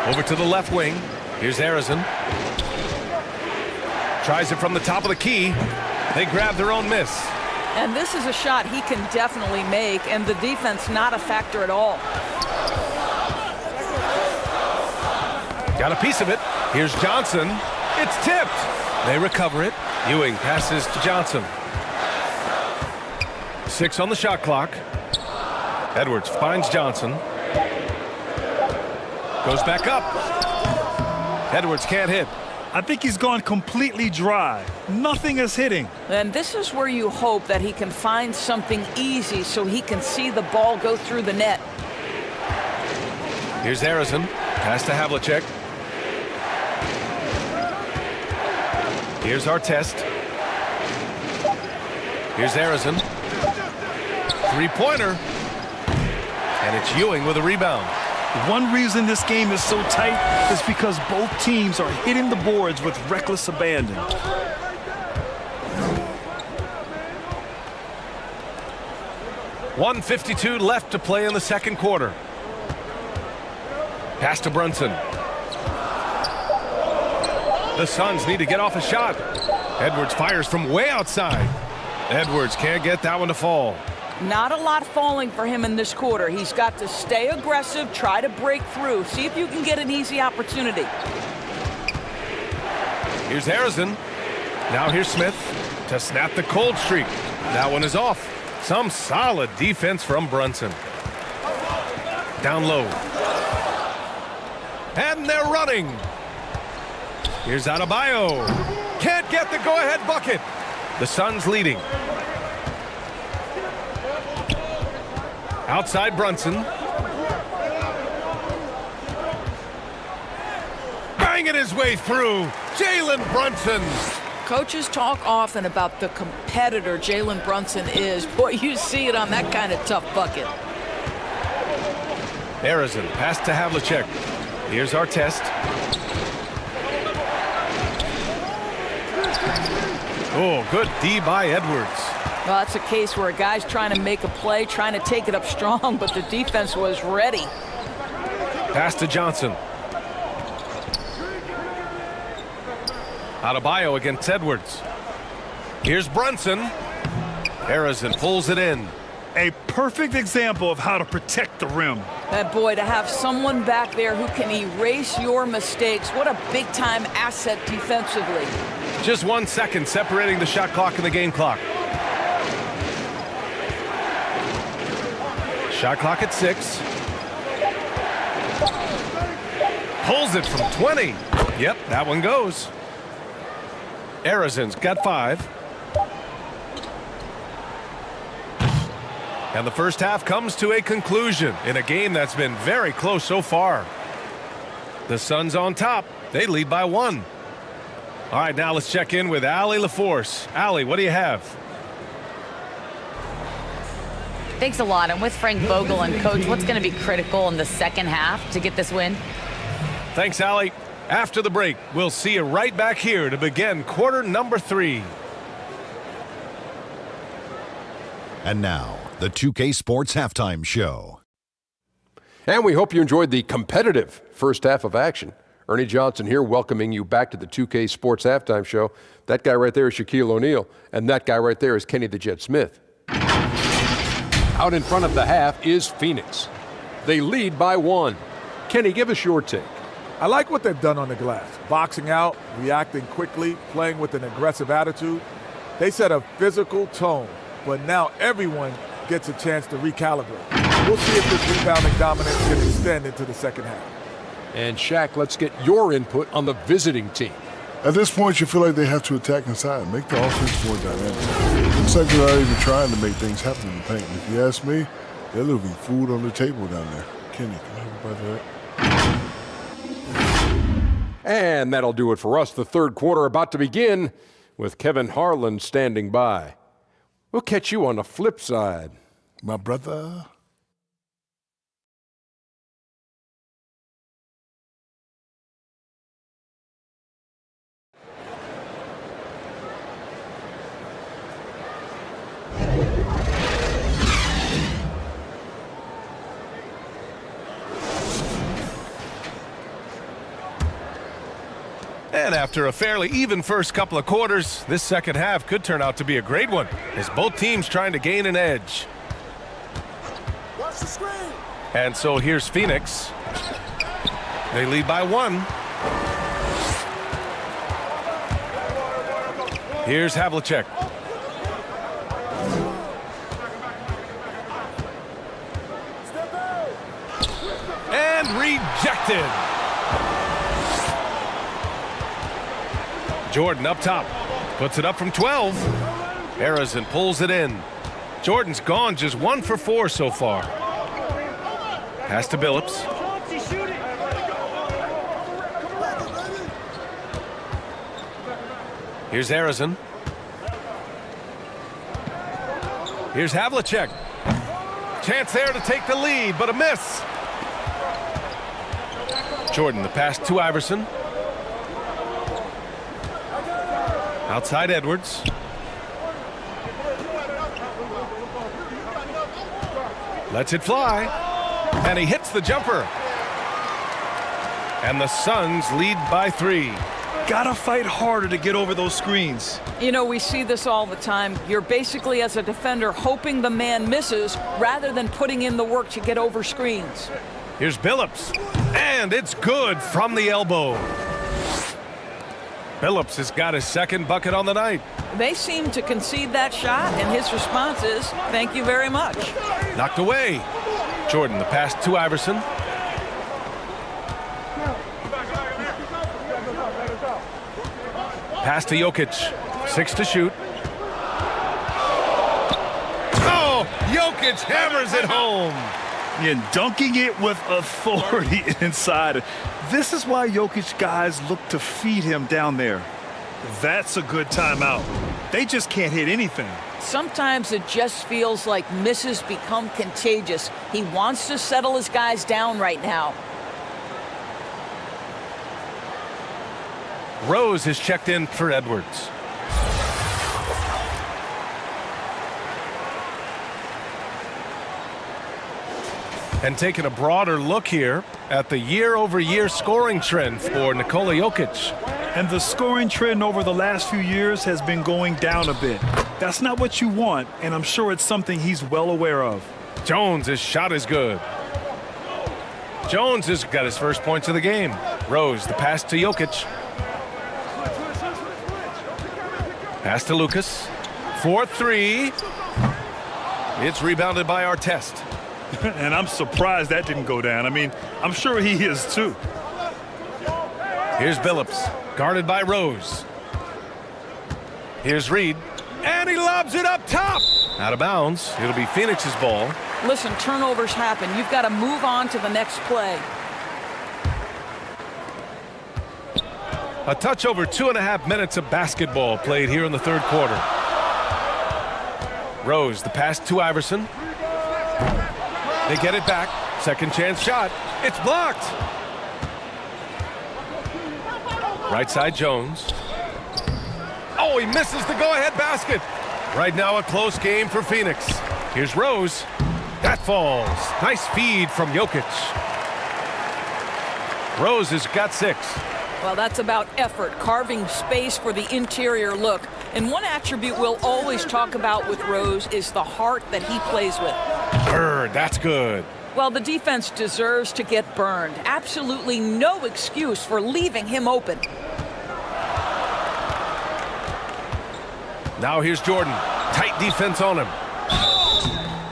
Over to the left wing. Here's Arizin. Tries it from the top of the key. They grab their own miss. And this is a shot he can definitely make, and the defense not a factor at all. Got a piece of it. Here's Johnson. It's tipped. They recover it. Ewing passes to Johnson. 6 on the shot clock. Edwards finds Johnson. Goes back up. Edwards can't hit. I think he's gone completely dry. Nothing is hitting. And this is where you hope that he can find something easy so he can see the ball go through the net. Here's Arizin. Pass to Havlicek. Here's Artest. Here's Arizin. Three-pointer. And it's Ewing with a rebound. One reason this game is so tight is because both teams are hitting the boards with reckless abandon. .152 left to play in the second quarter. Pass to Brunson. The Suns need to get off a shot. Edwards fires from way outside. Edwards can't get that one to fall. Not a lot falling for him in this quarter. He's got to stay aggressive, try to break through, see if you can get an easy opportunity. Here's Arizin. Now here's Smith to snap the cold streak. That one is off. Some solid defense from Brunson. Down low. And they're running. Here's Adebayo. Can't get the go-ahead bucket. The Suns leading. Outside Brunson. Banging his way through. Jalen Brunson. Coaches talk often about the competitor Jalen Brunson is. Boy, you see it on that kind of tough bucket. Arizin, pass to Havlicek. Here's Artest. Oh, good D by Edwards. Well, that's a case where a guy's trying to make a play, trying to take it up strong, but the defense was ready. Pass to Johnson. Adebayo against Edwards. Here's Brunson. Arizin pulls it in. A perfect example of how to protect the rim. And boy, to have someone back there who can erase your mistakes, what a big-time asset defensively. Just 1 second separating the shot clock and the game clock. Shot clock at 6. Pulls it from 20. Yep, that one goes. Arizin's got 5. And the first half comes to a conclusion in a game that's been very close so far. The Suns on top. They lead by 1. All right, now let's check in with Allie LaForce. Allie, what do you have? Thanks a lot. I'm with Frank Vogel. And, Coach, what's going to be critical in the second half to get this win? Thanks, Allie. After the break, we'll see you right back here to begin quarter number 3. And now, the 2K Sports Halftime Show. And we hope you enjoyed the competitive first half of action. Ernie Johnson here welcoming you back to the 2K Sports Halftime Show. That guy right there is Shaquille O'Neal, and that guy right there is Kenny the Jet Smith. Out in front of the half is Phoenix. They lead by 1. Kenny, give us your take. I like what they've done on the glass. Boxing out, reacting quickly, playing with an aggressive attitude. They set a physical tone, but now everyone gets a chance to recalibrate. We'll see if this rebounding dominance can extend into the second half. And Shaq, let's get your input on the visiting team. At this point, you feel like they have to attack inside, make the offense more dynamic. Looks like they're not even trying to make things happen in the paint. If you ask me, they're leaving food on the table down there. Kenny, can I have a bite of that? And that'll do it for us. The third quarter about to begin with Kevin Harlan standing by. We'll catch you on the flip side. My brother. And after a fairly even first couple of quarters, this second half could turn out to be a great one as both teams trying to gain an edge. Watch the screen. And so here's Phoenix. They lead by 1. Here's Havlicek. And rejected. Jordan up top. Puts it up from 12. Harrison pulls it in. Jordan's gone just 1 for 4 so far. Pass to Billups. Here's Harrison. Here's Havlicek. Chance there to take the lead, but a miss. Jordan, the pass to Iverson. Outside Edwards. Lets it fly. And he hits the jumper. And the Suns lead by 3. Gotta fight harder to get over those screens. You know, we see this all the time. You're basically, as a defender, hoping the man misses rather than putting in the work to get over screens. Here's Billups. And it's good from the elbow. Billups has got his second bucket on the night. They seem to concede that shot, and his response is, thank you very much. Knocked away. Jordan, the pass to Iverson. Pass to Jokic. 6 to shoot. Oh, Jokic hammers it home. And dunking it with authority inside. This is why Jokic guys look to feed him down there. That's a good timeout. They just can't hit anything. Sometimes it just feels like misses become contagious. He wants to settle his guys down right now. Rose has checked in for Edwards. And taking a broader look here at the year-over-year scoring trend for Nikola Jokic. And the scoring trend over the last few years has been going down a bit. That's not what you want, and I'm sure it's something he's well aware of. Jones, his shot is good. Jones has got his first points of the game. Rose, the pass to Jokic. Pass to Lucas. 4-3. It's rebounded by Artest. And I'm surprised that didn't go down. I mean, I'm sure he is too. Here's Billups, guarded by Rose. Here's Reed, and he lobs it up top. Out of bounds. It'll be Phoenix's ball. Listen, turnovers happen. You've got to move on to the next play. A touch over 2.5 minutes of basketball played here in the third quarter. Rose, the pass to Iverson. They get it back. Second chance shot. It's blocked. Right side Jones. Oh, he misses the go-ahead basket. Right now a close game for Phoenix. Here's Rose. That falls. Nice feed from Jokic. Rose has got 6. Well, that's about effort, carving space for the interior look. And one attribute we'll always talk about with Rose is the heart that he plays with. Bird, that's good. Well, the defense deserves to get burned. Absolutely no excuse for leaving him open. Now here's Jordan. Tight defense on him.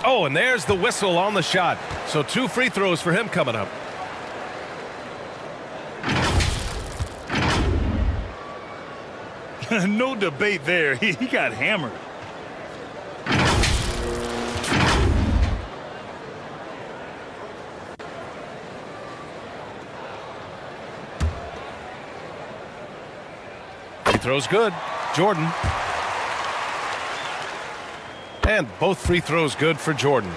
Oh, and there's the whistle on the shot. So 2 free throws for him coming up. No debate there. He got hammered. He throws good. Jordan. And both free throws good for Jordan.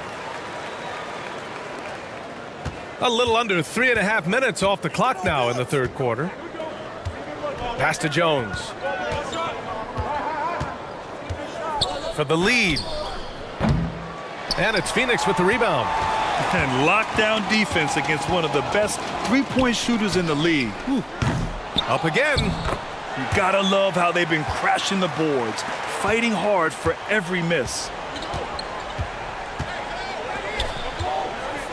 A little under 3.5 minutes off the clock now in the third quarter. Pass to Jones. For the lead. And it's Phoenix with the rebound. And lockdown defense against one of the best three-point shooters in the league. Whew. Up again. You gotta love how they've been crashing the boards, fighting hard for every miss.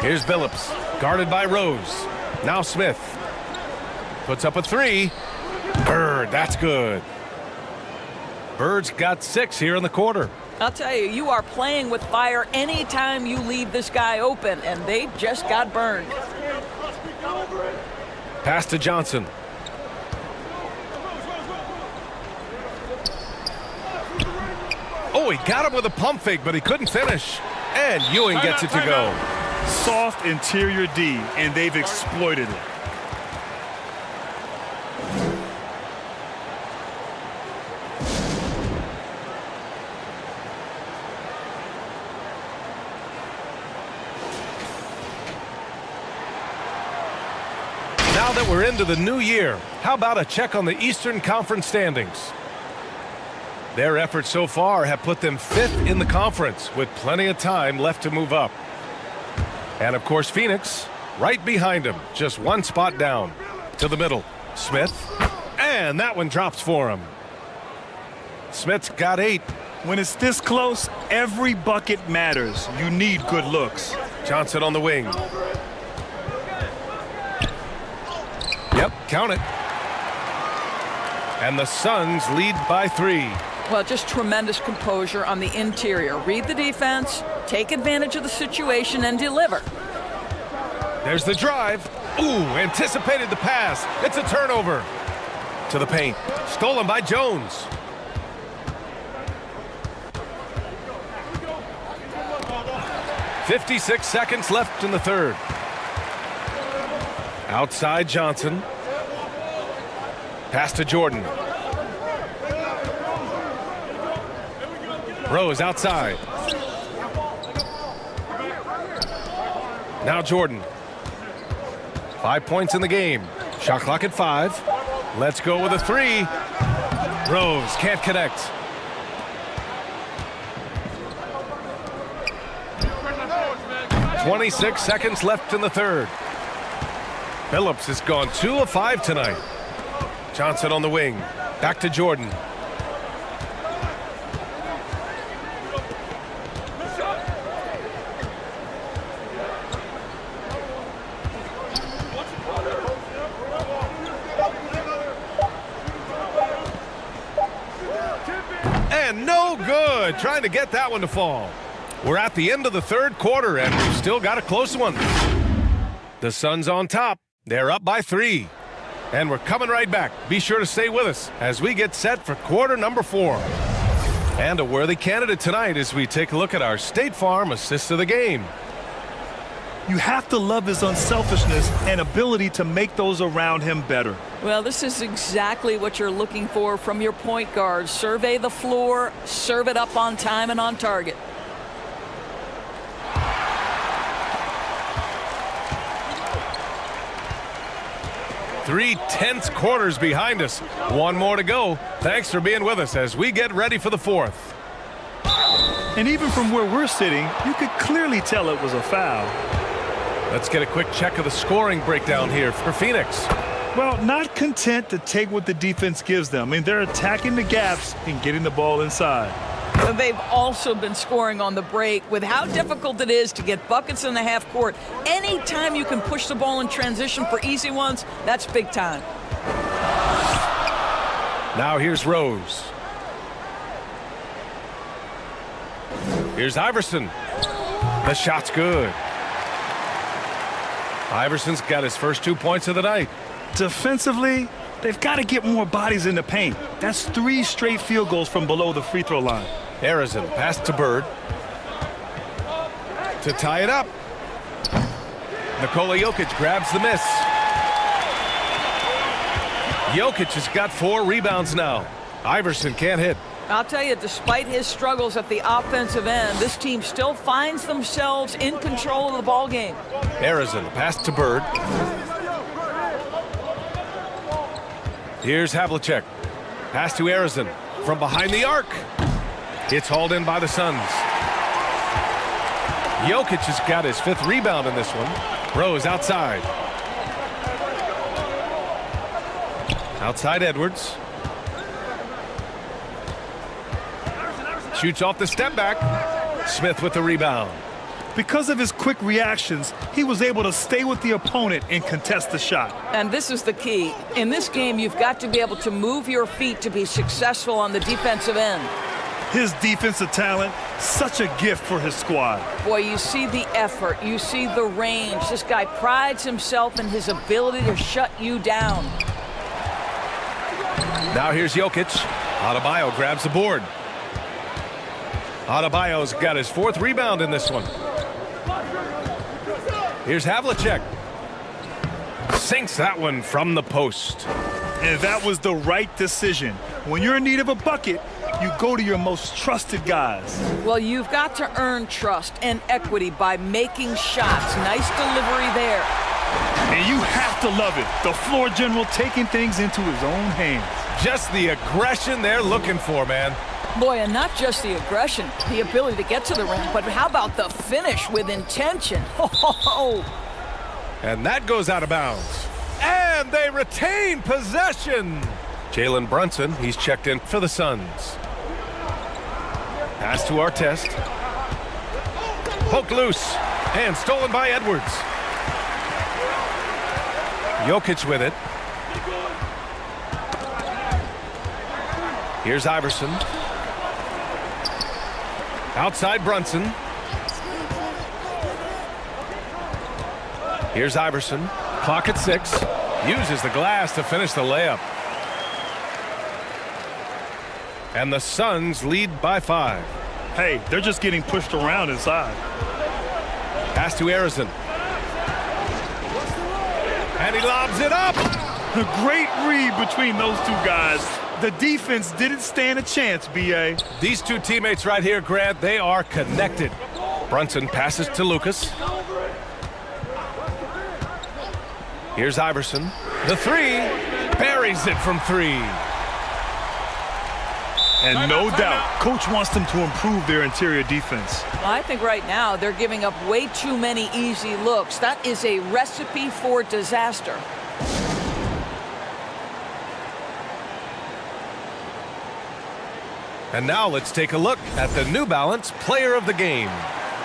Here's Billups, guarded by Rose. Now Smith puts up a three. Bird, that's good. Bird's got 6 here in the quarter. I'll tell you, you are playing with fire anytime you leave this guy open, and they just got burned. Pass to Johnson. Oh, he got him with a pump fake, but he couldn't finish. And Ewing gets it to go. Soft interior D, and they've exploited it. Now that we're into the new year, how about a check on the Eastern Conference standings? Their efforts so far have put them 5th in the conference with plenty of time left to move up. And of course Phoenix right behind them, just 1 spot down. To the middle, Smith, and that one drops for him. Smith's got 8. When it's this close, every bucket matters. You need good looks. Johnson on the wing. Yep, count it. And the Suns lead by 3. Well, just tremendous composure on the interior. Read the defense, take advantage of the situation, and deliver. There's the drive. Ooh, anticipated the pass. It's a turnover. To the paint. Stolen by Jones. .56 seconds left in the third. Outside Johnson. Pass to Jordan. Rose outside. Now Jordan. 5 points in the game. Shot clock at 5. Let's go with a 3. Rose can't connect. .26 seconds left in the third. Billups has gone 2 of 5 tonight. Johnson on the wing. Back to Jordan. And no good. Trying to get that one to fall. We're at the end of the third quarter, and we've still got a close one. The Suns on top. They're up by 3. And we're coming right back. Be sure to stay with us as we get set for quarter number 4. And a worthy candidate tonight as we take a look at our State Farm assist of the game. You have to love his unselfishness and ability to make those around him better. Well, this is exactly what you're looking for from your point guard. Survey the floor, serve it up on time and on target. Three tense quarters behind us. 1 more to go. Thanks for being with us as we get ready for the 4th. And even from where we're sitting, you could clearly tell it was a foul. Let's get a quick check of the scoring breakdown here for Phoenix. Well, not content to take what the defense gives them. I mean, they're attacking the gaps and getting the ball inside. But they've also been scoring on the break. With how difficult it is to get buckets in the half court, anytime you can push the ball in transition for easy ones, that's big time. Now here's Rose. Here's Iverson. The shot's good. Iverson's got his first 2 points of the night. Defensively, they've got to get more bodies in the paint. That's 3 straight field goals from below the free throw line. Harrison pass to Bird. To tie it up. Nikola Jokic grabs the miss. Jokic has got 4 rebounds now. Iverson can't hit. I'll tell you, despite his struggles at the offensive end, this team still finds themselves in control of the ball game. Harrison pass to Bird. Here's Havlicek. Pass to Harrison from behind the arc. It's hauled in by the Suns. Jokic has got his 5th rebound in this one. Rose outside. Outside Edwards. Shoots off the step back. Smith with the rebound. Because of his quick reactions, he was able to stay with the opponent and contest the shot. And this is the key. In this game, you've got to be able to move your feet to be successful on the defensive end. His defensive talent, such a gift for his squad. Boy, you see the effort, you see the range. This guy prides himself in his ability to shut you down. Now here's Jokic. Adebayo grabs the board. Adebayo's got his 4th rebound in this one. Here's Havlicek. Sinks that one from the post. And that was the right decision. When you're in need of a bucket, you go to your most trusted guys. Well, you've got to earn trust and equity by making shots. Nice delivery there. And you have to love it. The floor general taking things into his own hands. Just the aggression they're looking for, man. Boy, and not just the aggression, the ability to get to the rim, but how about the finish with intention? And that goes out of bounds. And they retain possession. Jalen Brunson, he's checked in for the Suns. Pass to Artest. Poked loose and stolen by Edwards. Jokic with it. Here's Iverson. Outside Brunson. Here's Iverson. Clock at 6. Uses the glass to finish the layup. And the Suns lead by 5. Hey, they're just getting pushed around inside. Pass to Arizon. And he lobs it up. A great read between those two guys. The defense didn't stand a chance, B.A. These two teammates right here, Grant, they are connected. Brunson passes to Lucas. Here's Iverson. The 3. Buries it from 3. And no doubt, coach wants them to improve their interior defense. I think right now they're giving up way too many easy looks. That is a recipe for disaster. And now let's take a look at the New Balance Player of the Game.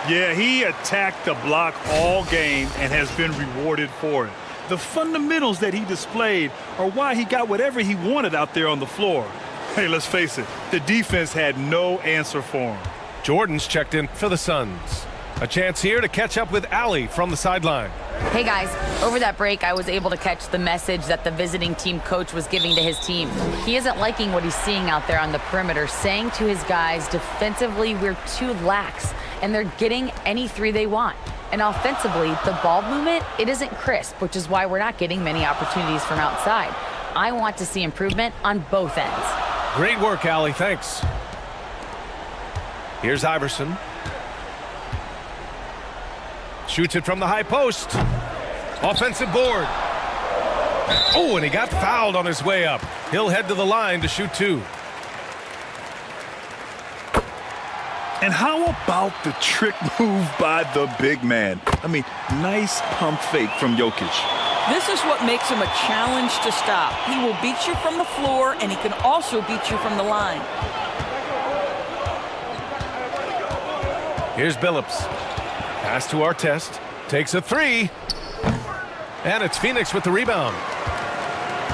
Yeah, he attacked the block all game and has been rewarded for it. The fundamentals that he displayed are why he got whatever he wanted out there on the floor. Hey, let's face it, the defense had no answer for him. Jordan's checked in for the Suns. A chance here to catch up with Allie from the sideline. Hey guys, over that break, I was able to catch the message that the visiting team coach was giving to his team. He isn't liking what he's seeing out there on the perimeter, saying to his guys, defensively, we're too lax, and they're getting any 3 they want. And offensively, the ball movement, it isn't crisp, which is why we're not getting many opportunities from outside. I want to see improvement on both ends. Great work, Allie. Thanks. Here's Iverson. Shoots it from the high post. Offensive board. Oh, and he got fouled on his way up. He'll head to the line to shoot 2. And how about the trick move by the big man? I mean, nice pump fake from Jokic. This is what makes him a challenge to stop. He will beat you from the floor, and he can also beat you from the line. Here's Billups. Pass to Artest. Takes a 3. And it's Phoenix with the rebound.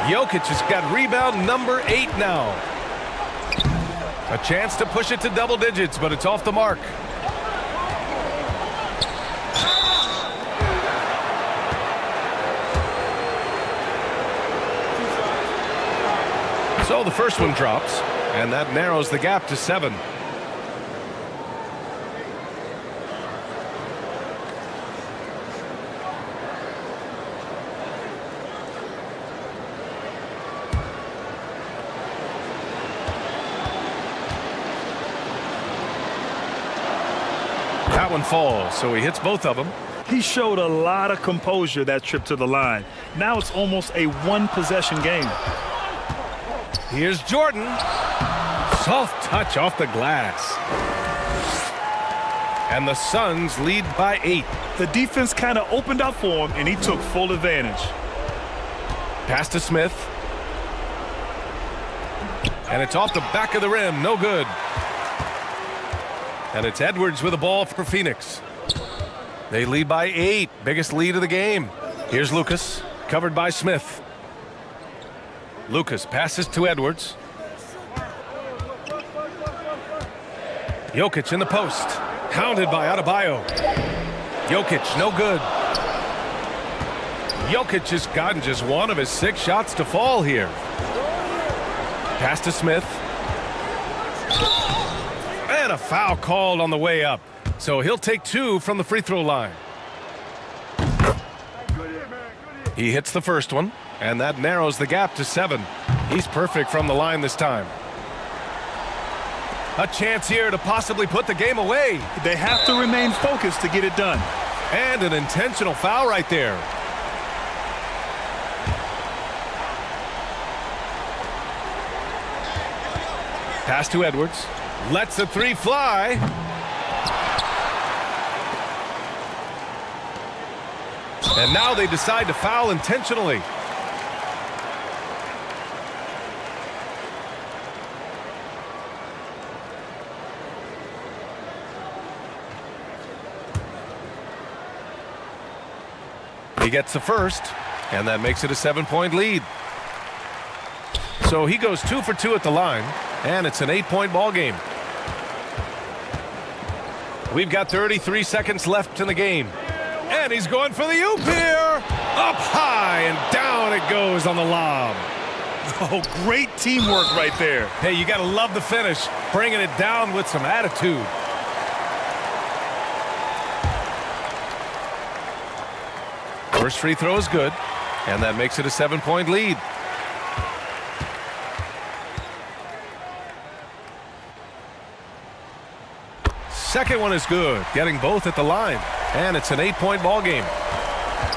Jokic has got rebound number 8 now. A chance to push it to double digits, but it's off the mark. So the first one drops, and that narrows the gap to 7. That one falls, so he hits both of them. He showed a lot of composure that trip to the line. Now it's almost a one-possession game. Here's Jordan. Soft touch off the glass. And the Suns lead by 8. The defense kind of opened up for him, and he took full advantage. Pass to Smith. And it's off the back of the rim. No good. And it's Edwards with the ball for Phoenix. They lead by 8. Biggest lead of the game. Here's Lucas, covered by Smith. Lucas passes to Edwards. Jokic in the post. Hounded by Adebayo. Jokic, no good. Jokic has gotten just one of his 6 shots to fall here. Pass to Smith. And a foul called on the way up. So he'll take 2 from the free throw line. He hits the first one, and that narrows the gap to 7. He's perfect from the line this time. A chance here to possibly put the game away. They have to remain focused to get it done. And an intentional foul right there. Pass to Edwards. Lets the 3 fly. And now they decide to foul intentionally. He gets the first, and that makes it a 7-point lead. So he goes 2 for 2 at the line, and it's an 8-point ball game. We've got 33 seconds left in the game. And he's going for the oop here. Up high and down it goes on the lob. Oh, great teamwork right there. Hey, you got to love the finish. Bringing it down with some attitude. First free throw is good, and that makes it a 7-point lead. Second one is good, getting both at the line, and it's an 8-point ball game.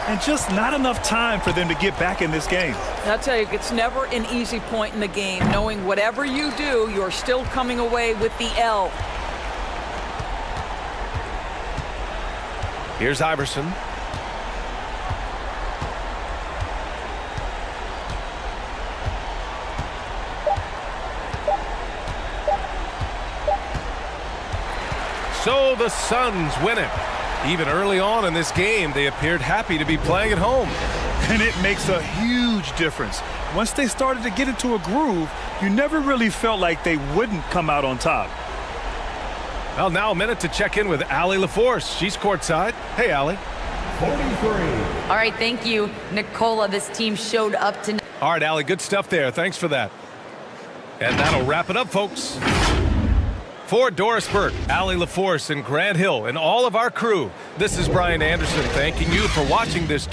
And just not enough time for them to get back in this game. I'll tell you, it's never an easy point in the game, knowing whatever you do, you're still coming away with the L. Here's Iverson. So the Suns win it. Even early on in this game, they appeared happy to be playing at home. And it makes a huge difference. Once they started to get into a groove, you never really felt like they wouldn't come out on top. Well, now a minute to check in with Allie LaForce. She's courtside. Hey, Allie. 43. All right, thank you, Nicola. This team showed up tonight. All right, Allie, good stuff there. Thanks for that. And that'll wrap it up, folks. For Doris Burke, Allie LaForce, and Grant Hill, and all of our crew, this is Brian Anderson thanking you for watching this.